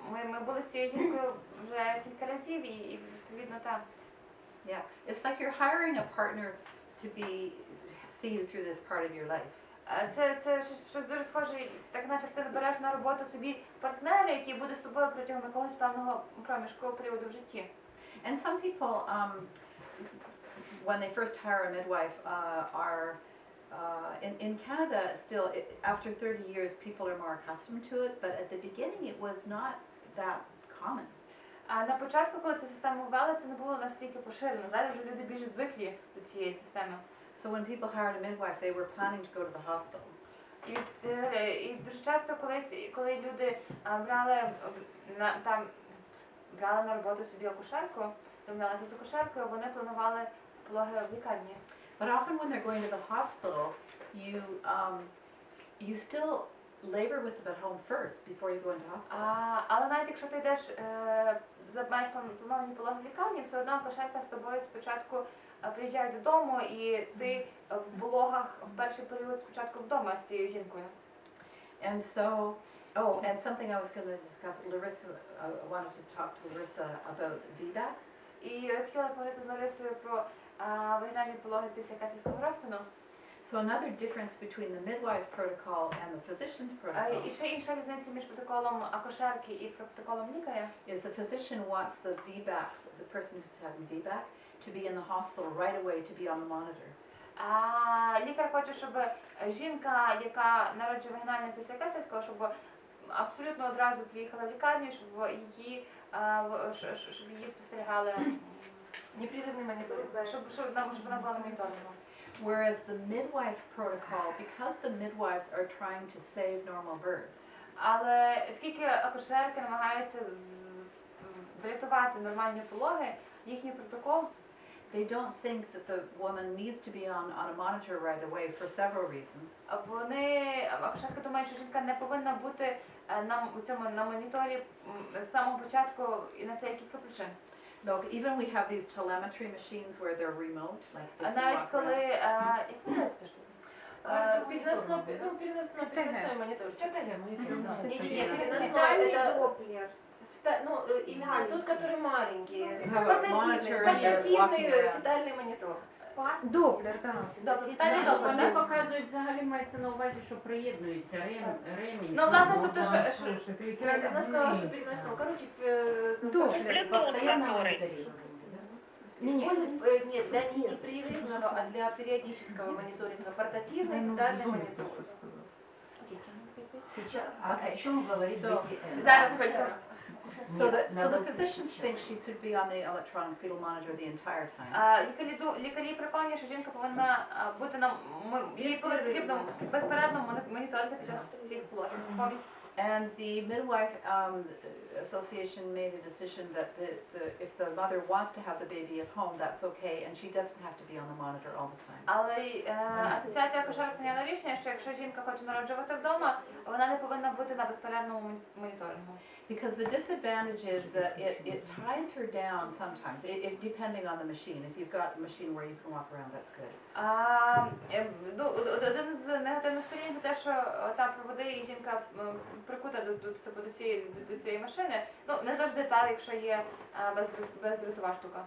A: Ми були з цією жінкою вже кілька разів і відповідно так.
B: Yeah, it's like you're hiring a partner to see you through this part of your life.
A: Це щось дуже схоже, так наче ти береш на роботу собі партнера, який буде з тобою протягом якогось певного проміжку періоду в житті.
B: And some people, when they first hire a midwife, in Canada still, after 30 years, people are more accustomed to it, but at the beginning it was not that common.
A: На початку, коли цю систему ввели, це не було настільки поширено. Зараз вже люди більше звикли до цієї системи.
B: So when people hired a midwife, they were planning to go to the hospital.
A: І дуже часто коли люди брали на роботу собі акушерку, домовлялися з акушеркою, вони планували пологи в лікарні.
B: But often when they're going to the hospital, you still labor with them at home first before you go into hospital.
A: Але навіть якщо ти йдеш, маєш плановані пологи в лікарні, все одно акушерка з тобою спочатку приїжджає додому, і ти в пологах в перший період спочатку вдома з цією жінкою.
B: And so, and something I was going to discuss, Larissa, I wanted to talk to Larissa about VBAC.
A: І я хотіла поговорити з Ларисою про вагінальні пологи після кесарського розтину.
B: So another difference between the midwives protocol and the physician's protocol
A: І ще інша різниця між протоколом акушерки і протоколом лікаря.
B: is the physician wants the VBAC, the person who's having VBAC, to be in the hospital right away to be on the monitor.
A: Лікар хоче, щоб жінка, яка народжує вагінально після кесарського, щоб абсолютно одразу приїхала в лікарню, щоб її спостерігали.
F: Непрерывный мониторинг.
A: Щоб вона була на моніторингу.
B: Whereas the midwife protocol, because the midwives are trying to save normal birth,
A: Але оскільки акушерки намагаються врятувати нормальні пологи, їхній протокол,
B: they don't think that the woman needs to be on a monitor right away for several reasons.
A: Акушерки думають, що жінка не повинна бути на моніторі з самого початку, і на це є кілька причин.
B: Look, even we have these telemetry machines where they're remote, like they can
A: Навіть
B: walk
A: коли,
B: around.
A: як називається це штука?
F: Переносной монитор. Не-не-не, переносной,
H: Вітальний
F: это,
H: доплер.
F: именно тот, который маленький.
B: You have a monitor and you're walking
F: Портативный
B: around.
F: фетальный монитор.
H: Доплер, так.
A: Добре, Віталій, добре,
I: Вони
A: так?
I: показують, взагалі мається на увазі, що приєднується ремінь.
A: Ну, власне, тобто, що-
F: Она сказала, что переносной. Короче,
H: Доплер.
F: использовать, нет, для не непрерывного, а для периодического мониторинга. Портативный фетальный монитор.
I: Сейчас, о чому говорить
B: So-
I: BTN?
A: Зараз хвильку.
B: So the physicians think she should be on the electronic fetal monitor the entire time.
A: Лікарі переконані, що жінка повинна бути їй потрібно безперервно моніторити під час всіх пологів.
B: And the midwife association made a decision that if the mother wants to have the baby at home, that's okay, and she doesn't have to be on the monitor all the time.
A: Але асоціація акушерок прийняла рішення, що якщо жінка хоче народжувати вдома, вона не повинна бути на безперервному моніторингу.
B: Because the disadvantage is that it ties her down sometimes, depending on the machine. If you've got a machine where you can walk around, that's good.
A: Один з негативних сторін це те, що там проводи і жінка прикута до цієї машини. Ну, не завжди так, якщо є бездротова штука.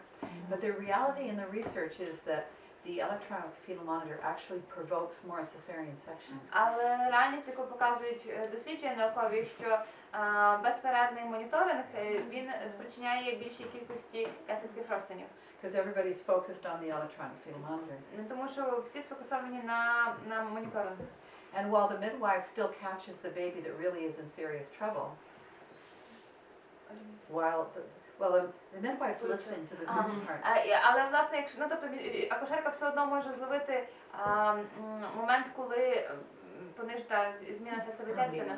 B: But the reality in the research is that the electronic fetal monitor actually provokes more cesarean sections.
A: Але реальність, яку показують дослідження наукові, що безперервний моніторинг він спричиняє більшій кількості кесарських розтинів.
B: Because everybody's focused on the electronic fetal monitor.
A: Тому що всі сфокусовані на моніторинг.
B: And while the midwife still catches the baby that really is in serious trouble, the midwife's listening to the baby heart.
A: Але власне, якщо тобто акушерка все одно може зловити момент, коли понижена зміна серцебиття дитини.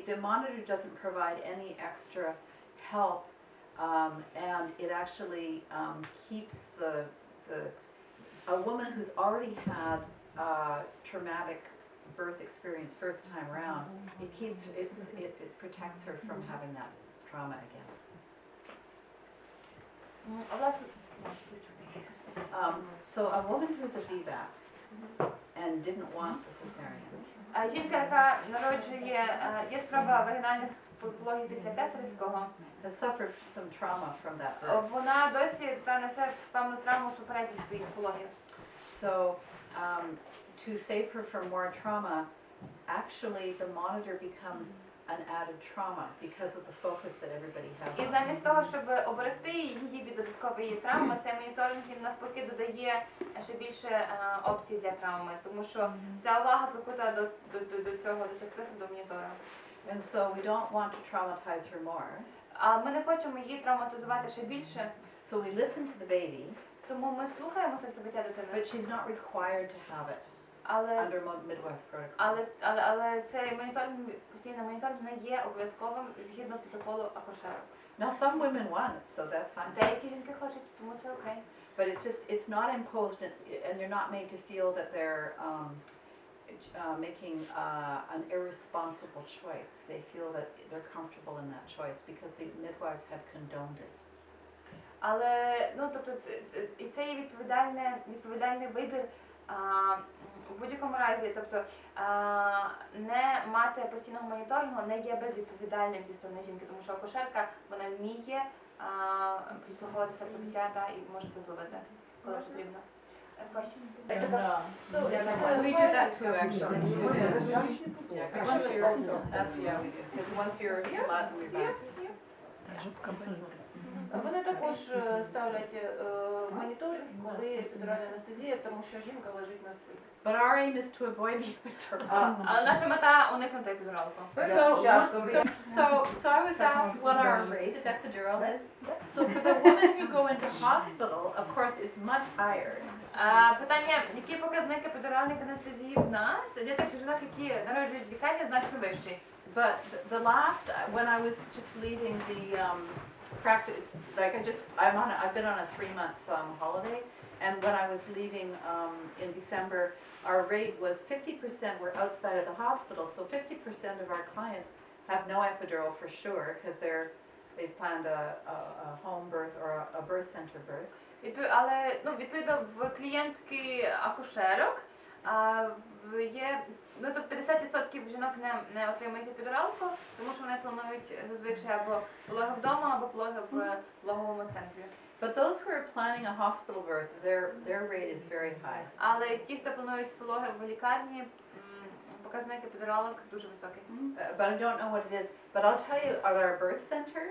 B: The monitor doesn't provide any extra help, and it actually keeps a woman who's already had traumatic birth experience first time around. It protects her from having that trauma again. So a woman who's a VBAC and didn't want the cesarean.
A: Жінка, яка народжує, є спроба вагінальних пологів після кесарського,
B: Has suffered some trauma from that birth.
A: вона досі несе певну травму з попередніх своїх пологів.
B: So to save her from more trauma, actually the monitor becomes an added trauma because of the focus that everybody has.
A: І замість того, щоб оберегти її від додаткової травми, цей моніторинг він навпаки додає ще більше опцій для травми, тому що вся увага прикута до цих цифр, до монітора.
B: And so we don't want to traumatize her more.
A: А ми не хочемо її травматизувати ще більше.
B: So we listen to the baby,
A: тому ми слухаємо серцебиття дитини.
B: but she's not required to have it under midwife protocol.
A: Але цей моніторинг, постійний моніторинг не є обов'язковим згідно протоколу акушерок.
B: Now some women want it, so that's fine.
A: Деякі жінки хочуть, тому це окей.
B: But it's not imposed, and they're not made to feel that they're making an irresponsible choice. They feel that they're comfortable in that choice because the midwives have condoned it.
A: Але, ну, тобто, це є відповідальний вибір в будь-якому разі. Тобто, не мати постійного моніторингу не є безвідповідальним зі сторони жінки, тому що акушерка, вона вміє підслуховувати серцебиття і може це зловити, коли потрібно. Question?
B: We do that too, actually. Yeah, because once you're flat, we're back.
J: Вони також ставлять моніторинг, коли епідуральна анестезія, тому що жінка лежить на спині.
B: But our aim is to avoid the epidural.
A: Але наша мета уникнути епідуралку.
B: So I was asked what our rate of epidural is. So for the women who go into hospital, of course, it's much higher.
A: Питання, які показники епідуральної анестезії в нас, для тих жінок, які народжують в лікарні, значно вищий.
B: But the last, when I was just leaving the practice, like I've been on a 3-month holiday, and when I was leaving in December, our rate was 50% were outside of the hospital, so 50% of our clients have no epidural for sure, because they've planned a home birth or a birth center birth.
A: Але, ну, відповідно, в клієнтки акушерок є, ну, тобто 50% жінок не отримують епідуралку, тому що вони планують зазвичай або пологи вдома, або пологи в пологовому центрі.
B: But those who are planning a hospital birth, their rate is very high.
A: Але ті, хто планують пологи в лікарні, показник епідуралок дуже високий.
B: But I don't know what it is. But I'll tell you, at our birth center,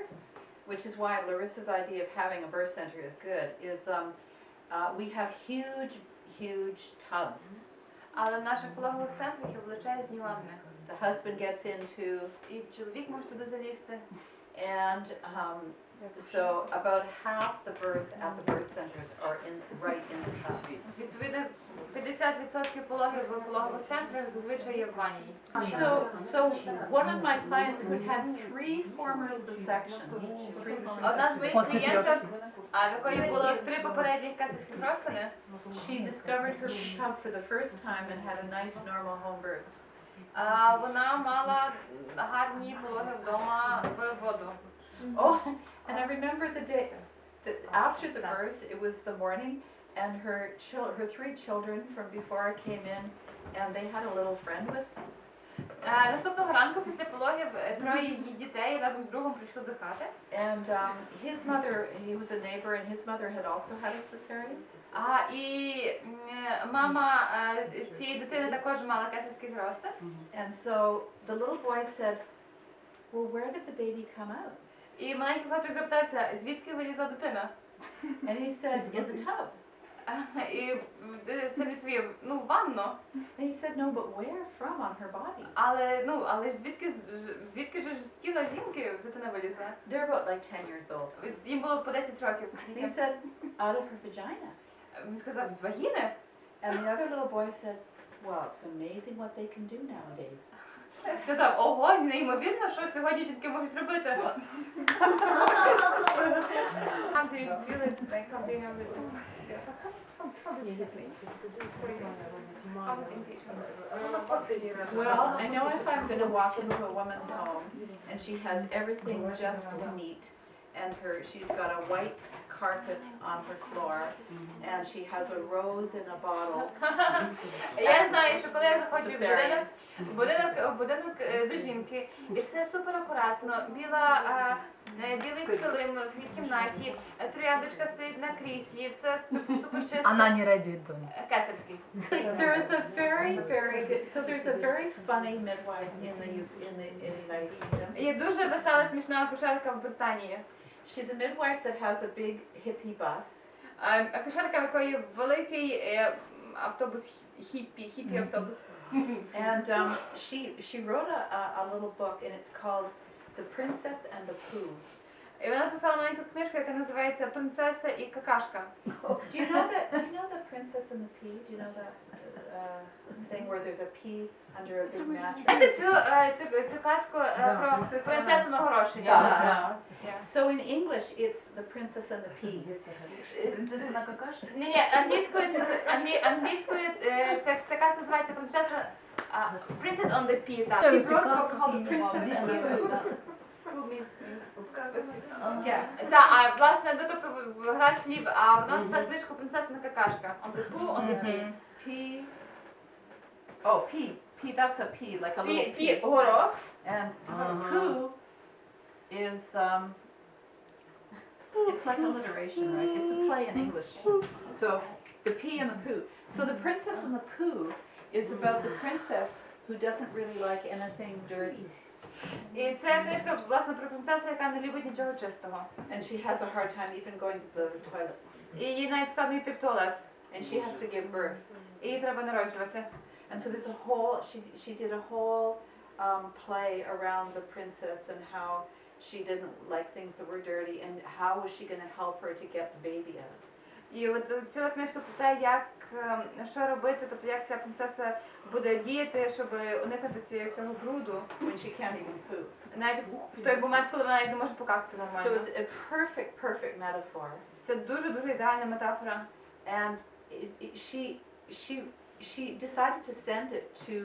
B: which is why Larissa's idea of having a birth center is good, is we have huge tubs.
A: Але в наших пологових центрах є величезні ванни.
B: The husband gets into,
A: І чоловік може туди залізти.
B: and so about half the births at the birth centers are right in the tub.
A: Відповідно, 50% 80% пологів в пологових центрах зазвичай є в ванні.
B: So one of my clients who had 3 former C-sections, 3 former
A: Одна з моїх
E: Після
A: клієнток, в якої було 3 попередніх кесарських розтини,
B: she discovered her pub for the first time and had a nice normal home birth.
A: вона мала гарні пологи вдома в воду.
B: Oh, and I remember the day after the birth, it was the morning, and her 3 children from before I came in, and they had a little friend with them.
A: Наступного ранку після пологів 3 її дітей разом з другом прийшли до хати.
B: And his mother, he was a neighbor, and his mother had also had a cesarean.
A: І мама цієї дитини також мала кесарський розтин.
B: And so the little boy said, well, where did the baby come out?
A: І маленький хлопчик запитався, звідки вилізла дитина?
B: And he said, in the tub.
A: І син відповів, ну, ванно.
B: And he said, no, but where from on her body?
A: Але ж звідки ж з тіла жінки дитина вилізла?
B: They're about like 10 years old.
A: Їм було по 10 років.
B: He said, out of her vagina.
A: Він сказав, з вагіни?
B: And the other little boy said, well, it's amazing what they can do nowadays.
A: Сказав, ого, неймовірно, що сьогодні жінки можуть робити. How do you feel it? Like, how do you know that this? How does it feel? How does intuition?
B: Well, I know if I'm going to walk into a woman's home and she has everything just neat, and she's got a white carpet on her floor, and she has a rose in a bottle.
A: Я знаю, що коли я заходжу
B: Cesarean.
A: в будинок до жінки, і все супер акуратно, білий килим в кімнаті, трояндочка стоїть на кріслі, все супер чисто.
E: Она не родит, Донь.
A: Кесарський.
B: There is a very, very good, so there's a very funny midwife in the United Kingdom.
A: Є дуже весела, смішна акушерка в Британії.
B: She's a midwife that has a big hippie bus.
A: Акушерка, в якої великий автобус, хіппі автобус.
B: And she wrote a little book, and it's called The Princess and the Pooh.
A: І вона написала маленьку книжку, яка називається «Принцеса і какашка».
B: Do you know the Princess and the Pea? Do you know that thing where there's a pea under a big mattress?
A: Знаєте цю казку про принцесу на горошині?
B: Yeah. So in English, it's The Princess and the Pea.
C: Принцеса на какашки?
A: Ні, англійською ця казка називається «Принцеса Princess on the Pea». Так.
B: She wrote a book called The Princess and the Pooh.
A: Так, власне, тобто гра слів, а вона написала книжку «Принцеса на какашка». On the poo, on the pea.
B: Pea. Oh, pea. Pea, that's a pea, like a little pea.
A: Горох.
B: And poo is, it's like alliteration, right? It's a play in English. So, the pea and the poo. So the Princess and the Pooh is about the princess who doesn't really like anything dirty.
A: І ця книжка, власне, про принцесу, яка не любить нічого чистого.
B: And she has a hard time even going to the toilet.
A: І їй навіть складно йти в туалет.
B: And she has to give birth.
A: І їй треба народжувати.
B: And so there's a whole, she did a whole play around the princess and how she didn't like things that were dirty and how was she going to help her to get the baby out.
A: І от ціла книжка про те, як, що робити, тобто як ця принцеса буде діяти, щоб уникнути цього всього бруду.
B: When she can't even poo.
A: Навіть в той момент, коли вона навіть не може покакати
B: So
A: нормально.
B: it's a perfect metaphor.
A: Це дуже ідеальна метафора.
B: And she decided to send it to,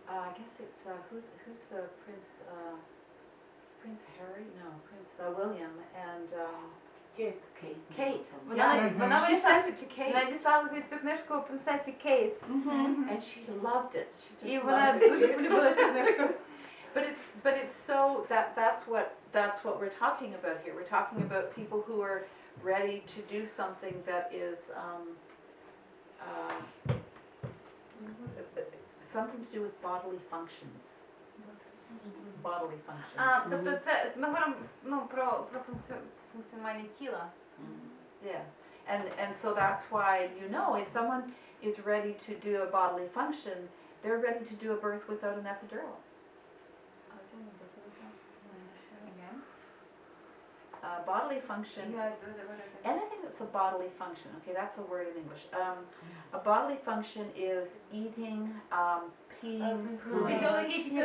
B: I guess it's, who's the prince, Prince Harry? No, Prince William and Kate.
A: Вона
B: She sent it to Kate.
A: надіслала цю книжку принцесі Кейт.
B: And she loved it. She
A: І
B: just
A: вона
B: loved it.
A: дуже полюбила цю книжку.
B: But it's so that's what we're talking about here. We're talking about people who are ready to do something that is something to do with bodily functions. Bodily functions.
A: Тобто це ми говоримо про функціонування тіла.
B: Yeah. And so that's why if someone is ready to do a bodily function, they're ready to do a birth without an epidural. bodily function, anything that's a bodily function, okay, that's a word in English. A bodily function is eating, peeing, pooping,
A: Фізіологічні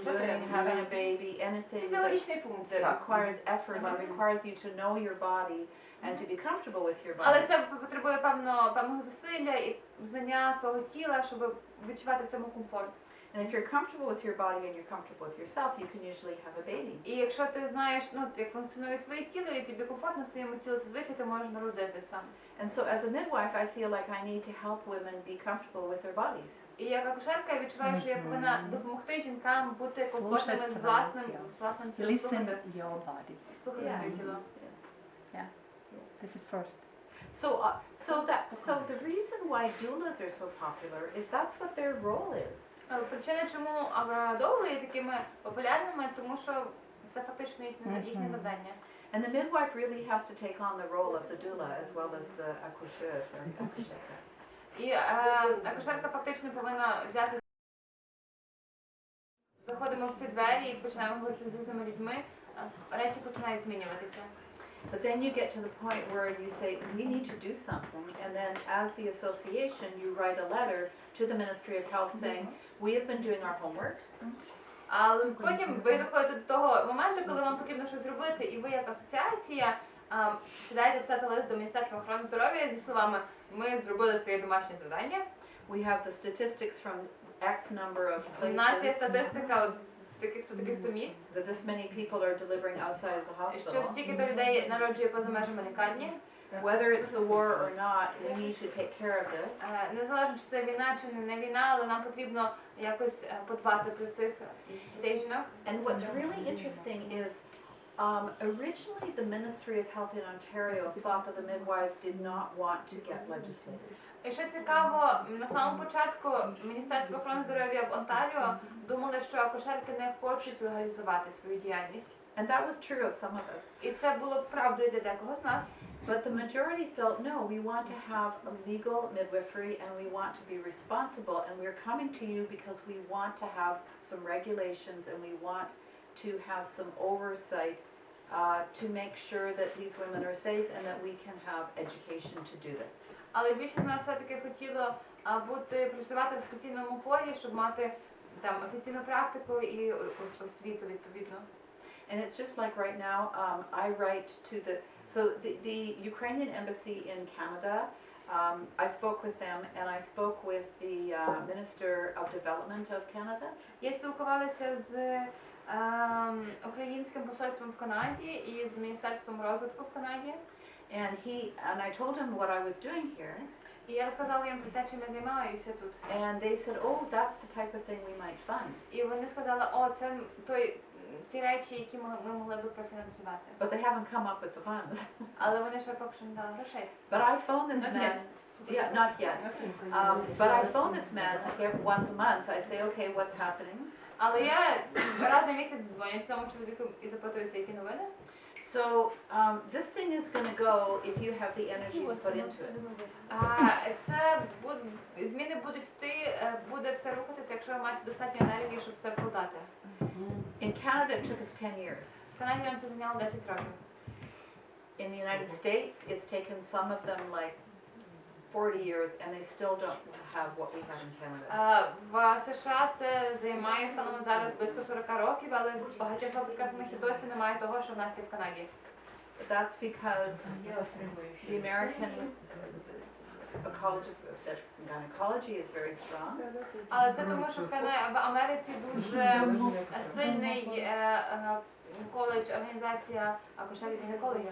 B: doing, having a baby, anything
J: Фізіологічні функції.
B: that requires effort, that requires you to know your body and to be comfortable with your
A: Але
B: body.
A: це потребує певного зусилля і знання свого тіла, щоб відчувати в цьому комфорт.
B: And if you're comfortable with your body and you're comfortable with yourself, you can usually have a baby.
A: І якщо ти знаєш, як функціонує твоє тіло, і тобі комфортно в своєму тілі, зазвичай ти можеш народити сам.
B: And so as a midwife, I feel like I need to help women be comfortable with their bodies.
A: І як акушерка я відчуваю, що я повинна допомогти жінкам бути комфортними
E: Слушать
A: з
E: своє
A: власним
E: тіло.
A: тілом,
E: Listen
A: слухати
E: your body.
A: своє тіло.
E: This is first.
B: So the reason why doulas are so popular is that's what their role is.
A: Причина, чому доули є такими популярними, тому що це фактично їхнє завдання.
B: And the midwife really has to take on the role of the doula as well as the accoucheur or accoucheka.
A: І акушерка фактично повинна взяти. Заходимо в ці двері і починаємо говорити з різними людьми, речі починають змінюватися.
B: But then you get to the point where you say, we need to do something, and then as the association, you write a letter to the Ministry of Health saying, we have been doing our homework.
A: Але потім ви доходите до того моменту, коли вам потрібно щось зробити, і ви як асоціація сідаєте писати лист до Міністерства охорони здоров'я зі словами «Ми зробили своє домашнє завдання».
B: We have the statistics from X number of
A: У нас є
B: places
A: статистика от з таких-то міст,
B: that this many people are delivering outside of the
A: що
B: hospital.
A: стільки-то людей народжує поза межами лікарні.
B: Whether it's the war or not, we need to take care of this.
A: Незалежно, чи це війна, чи не війна, але нам потрібно якось подбати про цих дітей, жінок.
B: And what's really interesting is originally the Ministry of Health in Ontario thought that the midwives did not want to get legislated.
A: І що цікаво, на самому початку Міністерство охорони здоров'я в Онтаріо думали, що акушерки не хочуть легалізувати свою діяльність.
B: And that was true of some of us.
A: І це було правдою для декого з нас.
B: But the majority felt, no, we want to have a legal midwifery and we want to be responsible and we're coming to you because we want to have some regulations and we want to have some oversight to make sure that these women are safe and that we can have education to do this.
A: Але більшість з нас все-таки хотіло працювати в офіційному полі, щоб мати там офіційну практику і освіту відповідно.
B: And it's just like right now, I write to the Ukrainian embassy in Canada. I spoke with them and I spoke with the Minister of Development of Canada.
A: Я спілкувалася з українським посольством в Канаді і з Міністерством розвитку в Канаді.
B: And I told him what I was doing here.
A: І я розказала їм про те, чим я займаюся тут.
B: And they said, oh, that's the type of thing we might fund.
A: І вони сказали, о, це ті речі, які ми могли би профінансувати.
B: But they haven't come up with the funds.
A: Але вони ще поки що не дали грошей.
B: But I phone this
A: Not
B: man.
A: yet.
B: Yeah, not yet. But I phone this man like once a month. I say, okay, what's happening?
A: Але я раз на місяць дзвоню цьому чоловіку і запитуюся, які новини.
B: So this thing is going to go if you have the energy to put into it.
A: Зміни будуть йти, буде все рухатися, якщо ви маєте достатньо енергії, щоб це вкладати.
B: In Canada, it took us 10 years.
A: В Канаді нам це зайняло 10 років.
B: In the United States, it's taken some of them like 40 years, and they still don't have what we have in Canada.
A: В США це займає станом на зараз близько 40 років, але в багатьох випадках в них і досі немає того, що в нас є в Канаді.
B: But that's because the American College of Obstetrics and Gynecology is very strong.
A: Але це тому, що в Америці дуже сильний коледж, організація акушерів-гінекологів.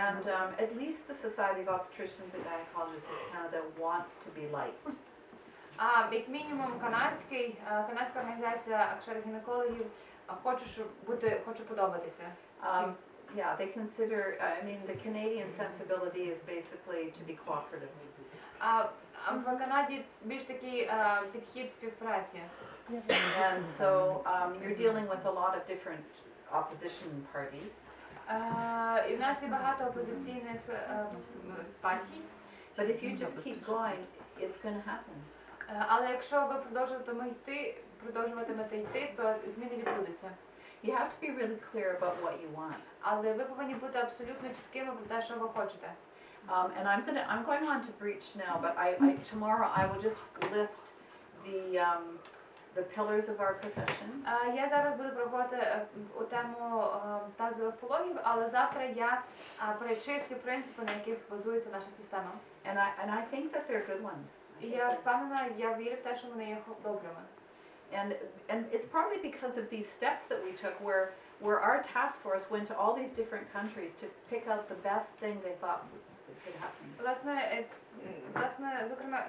B: And at least the Society of Obstetricians and Gynecologists of Canada wants to be liked.
A: Як мінімум канадська організація акушерів-гінекологів хоче подобатися всім.
B: Yeah, they consider, I mean, the Canadian sensibility is basically to be cooperative.
A: В Канаді більш такий підхід співпраці.
B: And so you're dealing with a lot of different opposition parties.
A: І в нас є багато опозиційних партій.
B: But if you just keep going, it's going to happen.
A: Але якщо ви продовжуватимете йти, то зміни відбудуться.
B: You have to be really clear about what you want.
A: Але ви повинні бути абсолютно чіткими про те, що ви хочете.
B: And I'm going on to breach now, but tomorrow I will just list the pillars of our profession.
A: Я зараз буду проводити у тему тазових пологів, але завтра я перечислю принципи, на яких базується наша система.
B: And I think that they're good ones.
A: І я впевнена, я вірю в те, що вони є добрими.
B: And it's probably because of these steps that we took where our task force went to all these different countries to pick out the best thing they thought could happen.
A: Власне, зокрема,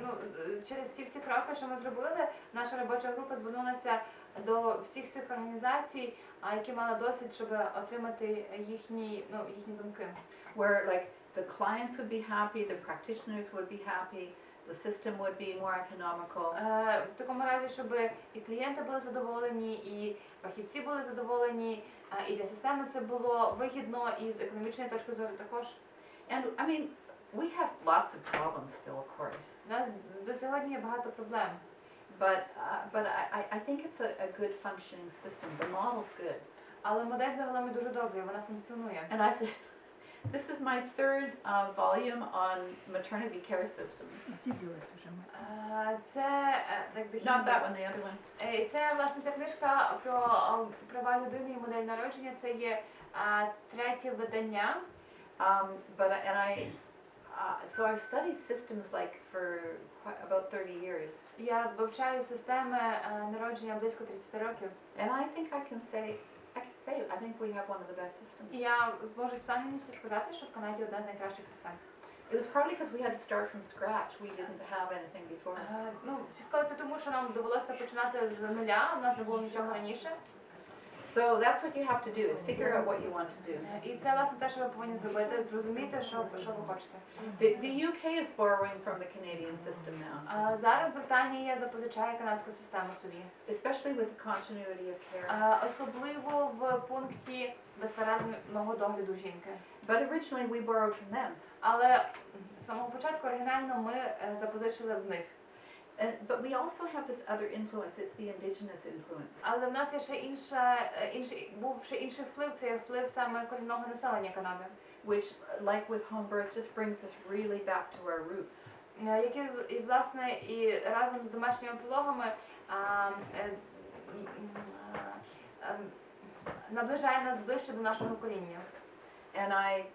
A: через ці всі кроки, що ми зробили, наша робоча група звернулася до всіх цих організацій, які мали досвід, щоб отримати їхні думки.
B: Where like the clients would be happy, the practitioners would be happy, the system would be more economical.
A: В такому разі, щоб і клієнти були задоволені, і фахівці були задоволені, і для системи це було вигідно, і з економічної точки зору також.
B: And I mean, we have lots of problems still, of course.
A: У нас до сьогодні є багато проблем.
B: But I think it's a good functioning system. The model's good.
A: Але модель загалом є дуже добра, вона функціонує.
B: And this is my third volume on maternity care systems.
A: Це
B: Not that one, the other one.
A: Це власне ця книжка про права людини і модель народження. Це є третє видання.
B: So I've studied systems like for about 30 years.
A: Я вивчаю системи народження близько 30 років.
B: And I think I can say I think we have one of the best systems.
A: Я зможу з впевненістю сказати, що в Канаді одна з найкращих систем.
B: It was probably because we had to start from scratch. We didn't have anything before.
A: Частково це тому, що нам довелося починати з нуля, у нас не було нічого раніше.
B: So that's what you have to do, is figure out what you want to do.
A: І це, власне, те, що ви повинні зробити, зрозуміти, що ви хочете.
B: The UK is borrowing from the Canadian system now.
A: Зараз Британія запозичає канадську систему собі.
B: Especially with the continuity of care.
A: Особливо в пункті безперервного догляду жінки.
B: But originally we borrowed from them.
A: Але з самого початку оригінально ми запозичили в них.
B: But we also have this other influence, it's the indigenous influence.
A: Але в нас є ще інший вплив, це є вплив саме корінного населення Канади.
B: Which, like with home births, just brings us really back to our roots.
A: Які, і, власне, і разом з домашніми пологами наближає нас ближче до нашого коріння.
B: And I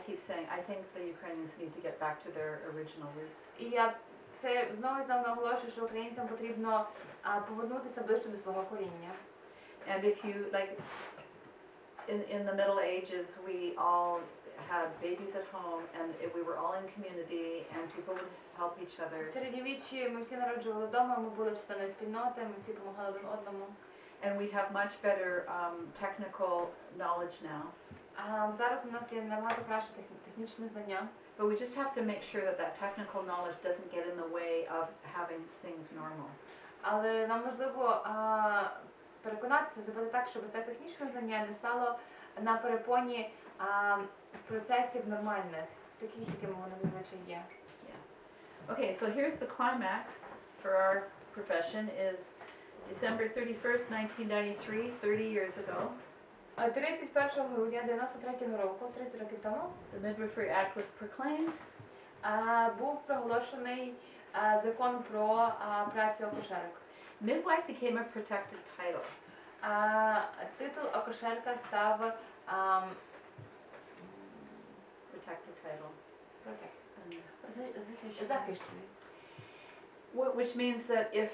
B: keep saying, I think the Ukrainians need to get back to their original roots.
A: І я все знову і знову наголошую, що українцям потрібно повернутися ближче до свого коріння.
B: And if you, like, in the Middle Ages, we all had babies at home, and we were all in community, and people would help each other.
A: В середньовіччі ми всі народжували вдома, ми були частиною спільноти, ми всі допомагали один одному.
B: And we have much better technical knowledge now.
A: Зараз у нас є набагато краще технічне знання.
B: But we just have to make sure that that technical knowledge doesn't get in the way of having things normal.
A: Але нам важливо переконатися, зробити так, щоб це технічне знання не стало на перепоні процесів нормальних, таких, якими вони зазвичай є.
B: Okay, so here's the climax for our profession is December 31st, 1993, 30 years ago.
A: 31 грудня 93-го року, 30 років тому,
B: The Midwifery Act was proclaimed.
A: Був проголошений закон про працю акушерок.
B: Midwife became a protected title.
A: Титул акушерка став
B: Protected title.
A: захищений.
B: Which means that if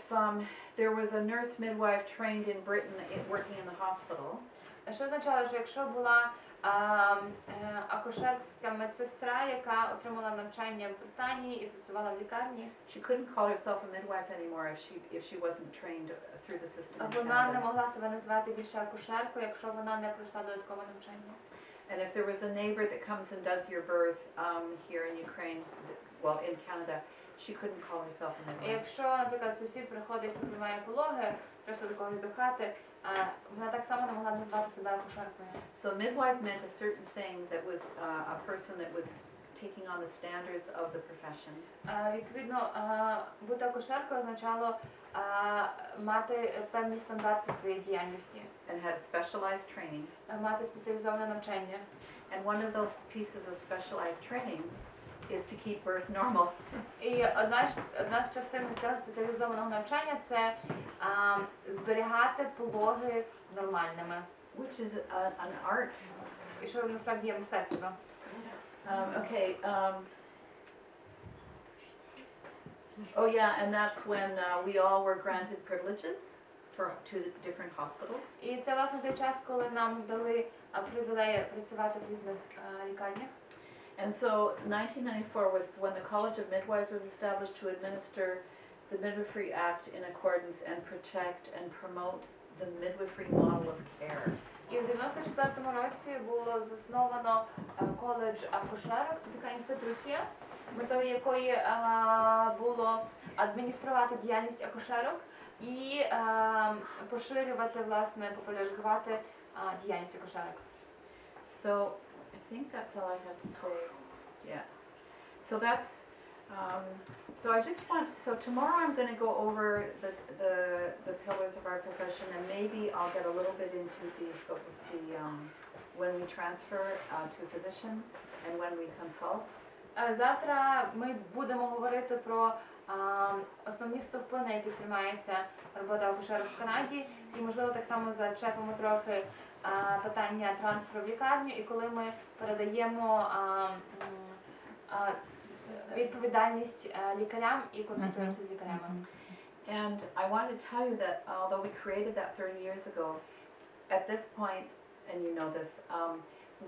B: there was a nurse midwife trained in Britain working in the hospital,
A: Що означало, що якщо була акушерська медсестра, яка отримала навчання в Британії і працювала в лікарні,
B: she couldn't call herself a midwife anymore if she wasn't trained through the system in
A: вона не
B: Canada.
A: могла себе назвати більше акушеркою, якщо вона не пройшла додаткове навчання.
B: And if there was a neighbor that comes and does your birth here in Ukraine, well, in Canada, she couldn't call herself a
A: І
B: midwife.
A: якщо, наприклад, сусід приходить і приймає пологи, просто до когось до хати, вона так само не могла назвати себе акушеркою.
B: So midwife meant a certain thing that was a person that was taking on the standards of the profession.
A: Відповідно, бути акушеркою означало мати певні стандарти своєї діяльності,
B: And had specialized training.
A: Мати спеціалізоване навчання.
B: And one of those pieces of specialized training is to keep birth normal.
A: І одна з частин цього спеціалізованого навчання – це зберігати пологи нормальними.
B: Which is an art.
A: І що насправді є мистецтво.
B: Oh yeah, and that's when we all were granted privileges to the different hospitals.
A: І це, власне, той час, коли нам дали привілеї працювати в різних лікарнях.
B: And so 1994 was when the College of Midwives was established to administer the Midwifery Act in accordance and protect and promote the midwifery model of care.
A: І в 94-му році було засновано коледж акушерок, це така інституція, метою якої було адмініструвати діяльність акушерок і поширювати, власне, популяризувати діяльність акушерок.
B: So I think that's all I have to say. Yeah. So that's so I just want so tomorrow I'm going to go over the pillars of our profession, and maybe I'll get a little bit into the scope of the when we transfer to a physician and when we consult.
A: Завтра ми будемо говорити про основні стовпи, на яких тримається робота акушерок в Канаді, і, можливо, так само зачепимо трохи питання трансферу в лікарню, і коли ми передаємо відповідальність лікарям і консультуємося з лікарями.
B: And I want to tell you that although we created that 30 years ago, at this point, and you know this,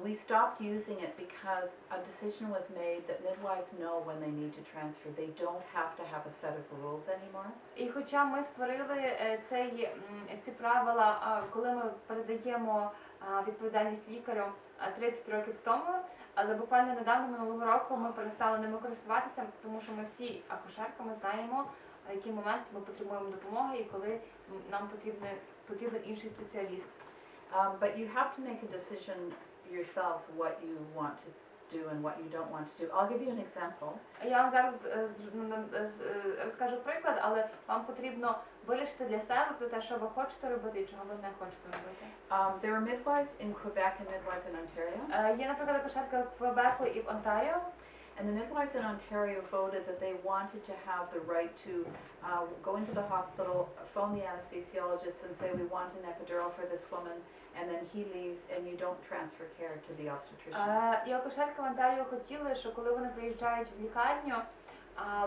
B: we stopped using it because a decision was made that midwives know when they need to transfer. They don't have to have a set of rules anymore.
A: І хоча ми створили ці правила, коли ми передаємо відповідальність лікарю 30 років тому, але буквально недавно, минулого року, ми перестали ними користуватися, тому що ми всі акушерки, ми знаємо, в який момент ми потребуємо допомоги і коли нам потрібен інший спеціаліст.
B: But you have to make a decision yourselves what you want to do and what you don't want to do. I'll give you an example.
A: Я вам зараз розкажу приклад, але вам потрібно вирішити для себе про те, що ви хочете робити і чого ви не хочете робити.
B: There are midwives in Quebec and midwives in Ontario.
A: Є, наприклад, акушерки в Квебеку і в Онтаріо.
B: And the midwives in Ontario voted that they wanted to have the right to go into the hospital, phone the anesthesiologist and say, we want an epidural for this woman, and then he leaves and you don't transfer care to the obstetrician.
A: І акушерки в Онтаріо хотіли, що коли вони приїжджають в лікарню,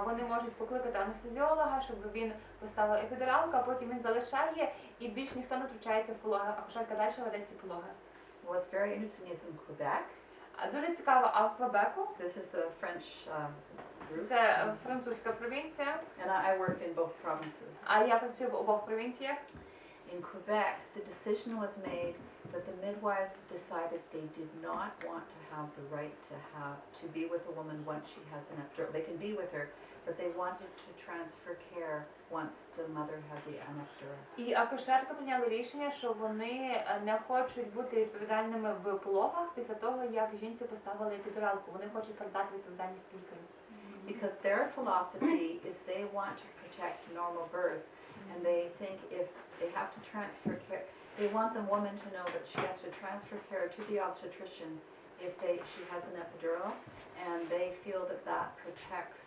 A: вони можуть покликати анестезіолога, щоб він поставив епідуралку, а потім він залишає і більш ніхто не втручається в пологи. Акушерка далі веде ці пологи.
B: What's very interesting is in Quebec.
A: Дуже цікаво, а в Квебеку?
B: This is the French group.
A: Це французька провінція.
B: And I worked in both provinces.
A: А я працюю в обох провінціях.
B: In Quebec, the decision was made that the midwives decided they did not want to have the right to be with a woman once she has an epidural. They can be with her, but they wanted to transfer care once the mother had the epidural.
A: І акушерки прийняли рішення, що вони не хочуть бути відповідальними в пологах після того, як жінці поставили епідуралку. Вони хочуть передати відповідальність лікарю.
B: Because their philosophy is they want to protect normal birth, and they think if they have to transfer care, they want the woman to know that she has to transfer care to the obstetrician if she has an epidural, and they feel that that protects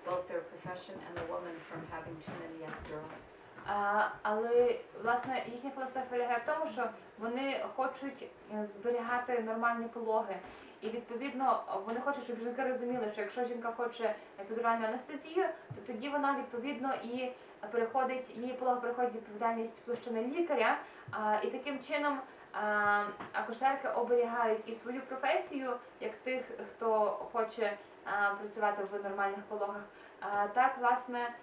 B: both their profession and the woman from having too many epidurals.
A: Але, власне, їхня філософія полягає в тому, що вони хочуть зберігати нормальні пологи. І, відповідно, вони хочуть, щоб жінки розуміли, що якщо жінка хоче епідуральну анестезію, то тоді вона, відповідно, і її пологи переходить відповідальність площини лікаря. І таким чином акушерки оберігають і свою професію, як тих, хто хоче працювати в нормальних пологах. Так, власне,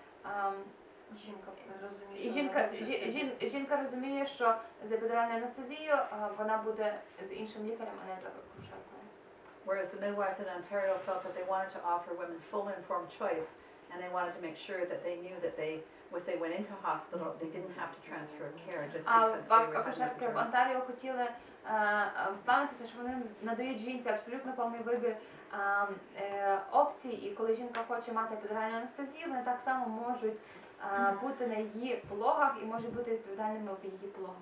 A: жінка розуміє, що з епідуральною анестезією вона буде з іншим лікарем, а не з акушеркою.
B: Whereas the midwives in Ontario felt that they wanted to offer women full informed choice and they wanted to make sure that they knew that they, if they went into hospital, they didn't have to transfer care just
A: А
B: because they were
A: акушерки в
B: epidural.
A: Онтаріо хотіли впевнитися, що вони надають жінці абсолютно повний вибір опцій, і коли жінка хоче мати епідуральну анестезію, вони так само можуть бути на її пологах і можуть бути відповідальними в її пологах.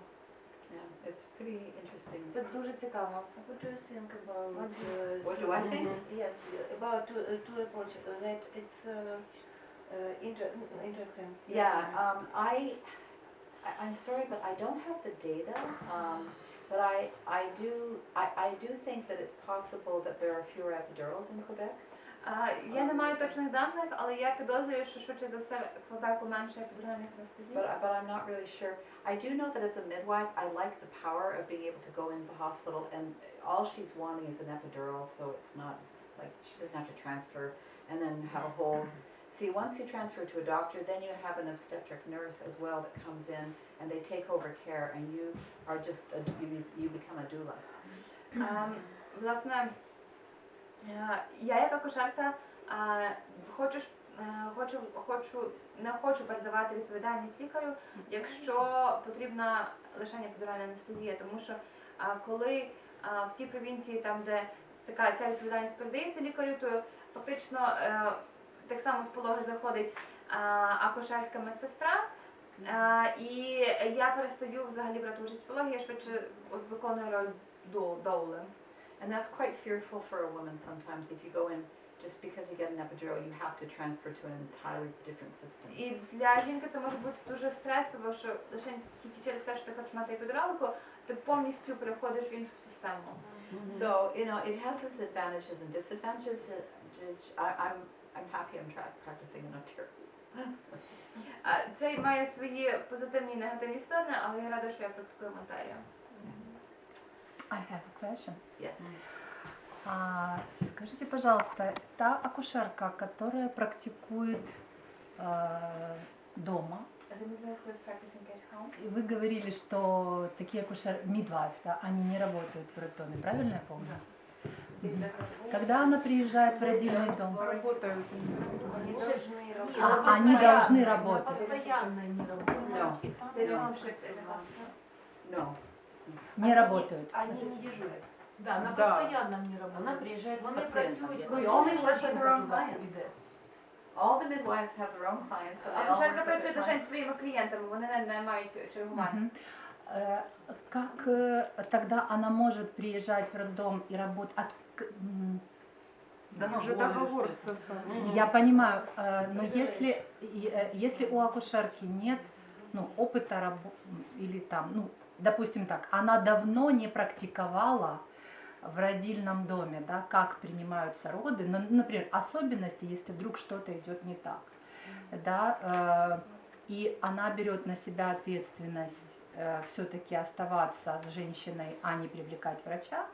B: Yeah, it's pretty interesting.
A: Це дуже цікаво.
F: What do you think about?
B: What do I think?
F: Yes, about to approach that. It's interesting.
B: Yeah, I'm sorry, but I don't have the data. But I do think that it's possible that there are fewer epidurals in Quebec.
A: Я не маю точних даних, але я підозрюю, що швидше за все в Квебеку менше епідуральних анестезій.
B: But I'm not really sure. I do know that as a midwife, I like the power of being able to go into the hospital and all she's wanting is an epidural, so it's not like she doesn't have to transfer and then have a whole. See, once you transfer to a doctor, then you have an obstetric nurse as well that comes in and they take over care and you are just you become a doula.
A: Власне, я як акушерка не хочу передавати відповідальність лікарю, якщо потрібна лише епідуральна анестезія, тому що коли в тій провінції, там де ця відповідальність передається лікарю, то фактично так само в пологи заходить акушерська медсестра, і я перестаю взагалі брати участь в пологі, я швидше виконую роль доули.
B: And that's quite fearful for a woman sometimes if you go in just because you get an epidural, you have to transfer to an entirely different system.
A: І для жінки це може бути дуже стресово, що лише тільки через те, що ти хочеш мати епідуралку, ти повністю переходиш в іншу систему.
B: So, you know, it has its advantages and disadvantages. I'm happy I'm practicing in Ontario.
A: Це має свої позитивні і негативні сторони, але я рада, що я практикую в Онтаріо.
E: I have a question.
B: Yes.
E: Скажите, пожалуйста, та акушерка, которая практикует дома, и вы говорили, что такие акушеры, midwife, да, они не работают в роддоме, правильно я помню? Мгм. Когда она приезжает в родильный дом? Они должны работать.
C: Постоянно не работают.
B: No.
E: Не работают.
C: Они не дежурят. Да, на постоянном не работают.
B: Она приезжает с
C: Вони
B: пациентом.
C: працюють,
B: They
C: коли
B: only
C: жінка
B: work with their own
C: туди
B: clients.
C: йде.
B: All the midwives have their own clients, so they all
A: Акушерка
B: work with
A: працює
B: their
A: лише
B: clients.
A: зі своїми клієнтами, вони не мають чергування.
E: Мгм. Как тогда она может приезжать в роддом и работать?
C: Договор
E: Я понимаю, но если у акушерки нет опыта или там, допустим так, она давно не практиковала в родильном доме, да, как принимаются роды, например, особенности, если вдруг что-то идет не так, да, и она берет на себя ответственность все-таки оставаться с женщиной, а не привлекать врача,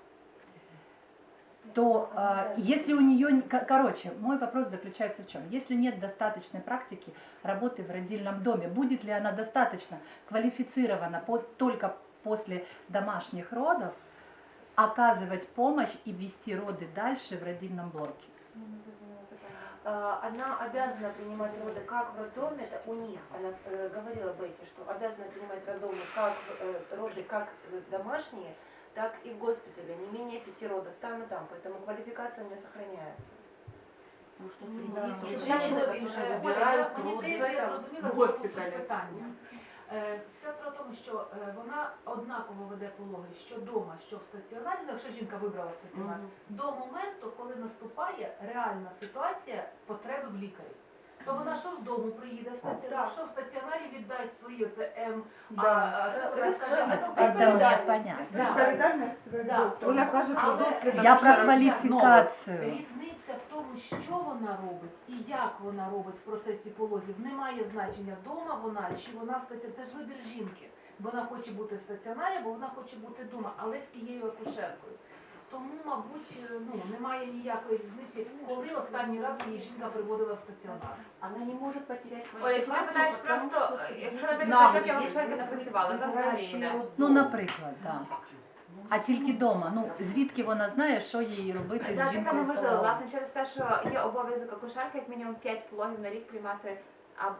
E: то если у нее, короче, мой вопрос заключается в чем? Если нет достаточной практики работы в родильном доме, будет ли она достаточно квалифицирована только после домашних родов оказывать помощь и вести роды дальше в родильном блоке?
F: Она обязана принимать роды как в роддоме, это у них, она говорила Бетти, что обязана принимать роды как домашние, так и в госпитале, не менее 5 родов, там и там, поэтому квалификация у нее сохраняется.
C: Тому що
F: Да.
C: серед них є
F: Женщини
C: жінки,
F: вже
C: які
F: вибирають
C: Мені
F: роди
C: здається, я
F: там,
C: зрозуміла,
F: в
C: що
F: госпіталі.
C: це питання. Вся справа в тому, що вона однаково веде пологи, що вдома, що в стаціонарі, якщо жінка вибрала стаціонар, до моменту, коли наступає реальна ситуація потреби в лікарі. То вона що з дому приїде в стаціонар, що в стаціонарі віддасть свої вона скаже,
D: Оля каже про досвід.
E: Я про квалификацию.
C: Різниця в тому, що вона робить і як вона робить в процесі пологів, не має значення, вдома вона чи вона в стаціонарі. Це ж вибір жінки. Вона хоче бути в стаціонарі, бо вона хоче бути вдома, але з цією акушеркою. Тому, мабуть, немає ніякої різниці, коли останній раз її жінка приводила в стаціонар.
B: Она не может потерять
A: Оля, чи ти
B: квалификацию,
A: питаєш
B: потому
A: просто,
B: что
A: якщо, наприклад, я акушерка не працювала, то взагалі буде?
E: Наприклад, да. А тільки вдома. Ну, звідки вона знає, що їй робити
A: Да,
E: з
A: таке
E: жінкою в
A: неможливо,
E: пологовому?
A: власне, через те, що є обов'язок акушерки, як мінімум 5 пологів на рік приймати,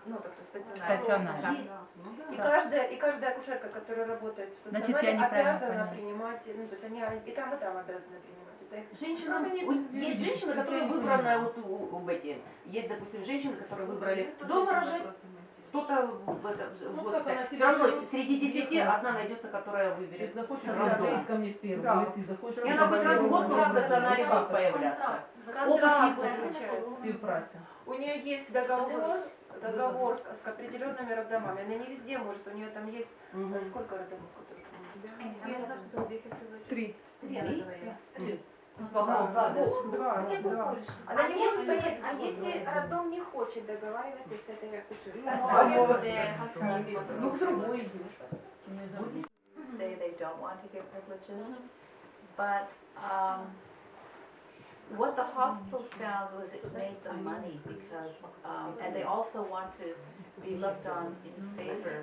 A: ну, тобто в стаціонарі.
E: Стаціонарі.
A: Так.
J: И каждая акушерка, которая работает в
E: Значит,
J: стационаре,
E: я неправильно
J: обязана
E: поняла.
J: принимать, ну, то есть они и там обязаны принимать. Это их
I: Женщина, есть женщины, которые выбраны вот в эти. Есть, допустим, женщины, которые выбрали дома рожать. Кто-то все равно среди 10 одна найдется, которая выберет роддом.
D: ко мне в первую,
I: Да.
D: или ты захочешь.
I: И она хоть раз в год будет в стационаре будет появляться. Опыт не будет.
D: Співпраця.
J: У нее есть договор с определенными роддомами. Она не везде может, у нее там есть сколько роддомов, которые она может?
E: 3.
J: Она не может своей.
H: А если роддом не хочет договариваться с этой акушеркой?
D: Ну, в другой
B: Say they don't want to give privileges, but what the hospitals found was it made them money because, and they also want to be looked on in favor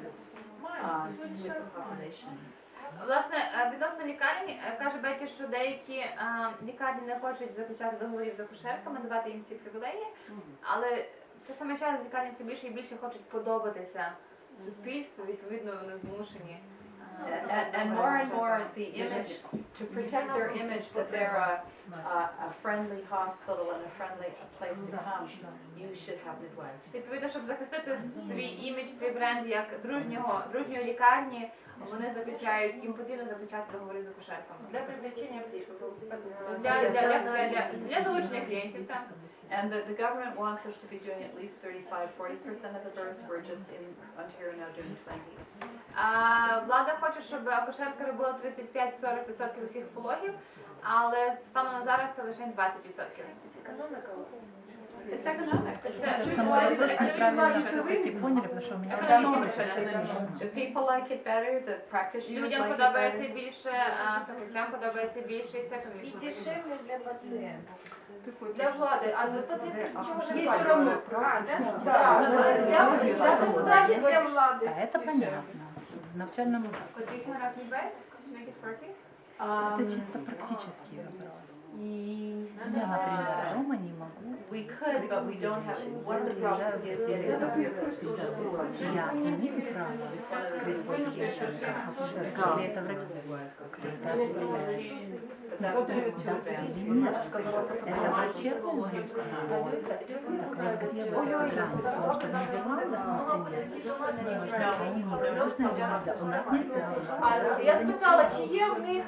B: with the population.
A: Власне, відносно лікарень, каже Бекі, що деякі лікарні не хочуть заключати договорів з акушерками, давати їм ці привілеї, але в той самий час лікарні все більше і більше хочуть подобатися суспільству, відповідно вони змушені.
B: And more the image, to protect their image that they're a friendly hospital and a friendly place to come, you should have midwives.
A: Відповідно, щоб захистити свій імідж, свій бренд як дружньої лікарні, вони заключають, їм потрібно заключати договори з акушерками.
J: Для привлечения клиентов.
A: Для залучення клієнтів, так.
B: And the government wants us to be doing at least 35-40% of the births. We're just in Ontario now doing 20.
A: Влада хоче, щоб акушерка робила 35-40% усіх пологів, але станом на зараз це лише 20%.
B: It's economic.
E: Самый вопрос неправильно, чтобы ты поняли, потому что у меня
B: If people like it better, the practitioners
A: Людям
B: like it
A: подобається
B: better.
A: більше, фахівцям подобається більше, і це економічно.
H: Дешевле для пациента.
J: Для влады, а для пациентов ничего же не
I: Есть все равно.
H: Значит, для влады.
E: Да, это понятно. В начальном
A: Could you have enough midwives to make it 40?
E: это чисто практический вопрос. И я, например, дома не могу.
B: We could, but we don't have, one of the problems is getting enough visits.
E: Я имею право открыть акушерка, или это врач? Это
B: But that was too advanced.
E: Нет, это врачебная может право. Так вот где программа? Потому что в Нидерландах, например, они не воздушная база, у нас нельзя.
J: Я спитала, чи є в них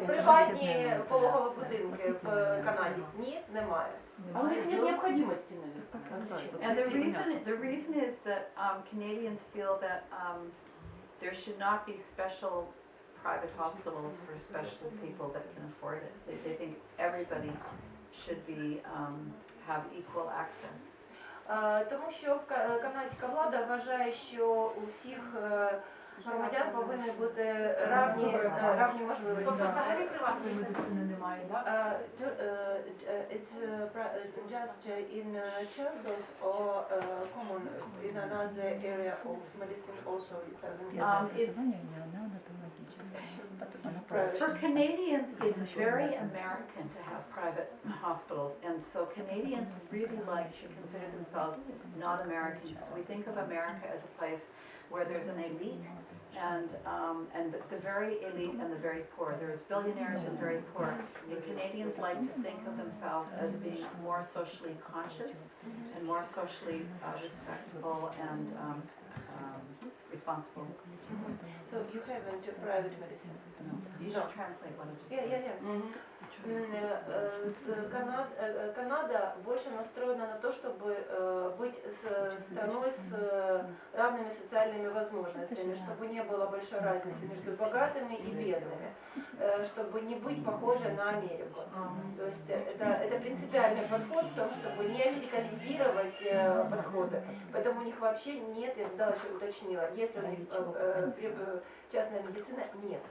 J: приватні пологові будинки в Канаді? Ні, немає.
I: А у них нет необходимости, наверное.
B: And the reason is that Canadians feel that there should not be special private hospitals for special people that can afford it. They think everybody should be have equal access.
J: Тому що канадська влада вважає, що у всіх громадян повинні бути равні можливості.
C: Взагалі приватної медицини немає, так?
J: It's just in children's or common in another area of medicine also you have.
B: For Canadians, it's very American to have private hospitals, and so Canadians really like to consider themselves not American. So we think of America as a place where there's an elite and the very elite and the very poor. There's billionaires and very poor. And Canadians like to think of themselves as being more socially conscious and more socially respectable and responsible.
J: So you have private medicine.
B: You should translate what I just said.
J: Канада больше настроена на то, чтобы быть страной с равными социальными возможностями, чтобы не было большой разницы между богатыми и бедными, чтобы не быть похожей на Америку. То есть это принципиальный подход в том, чтобы не американизировать подходы. Поэтому у них вообще нет, я даже уточнила, если у них частная медицина, нет.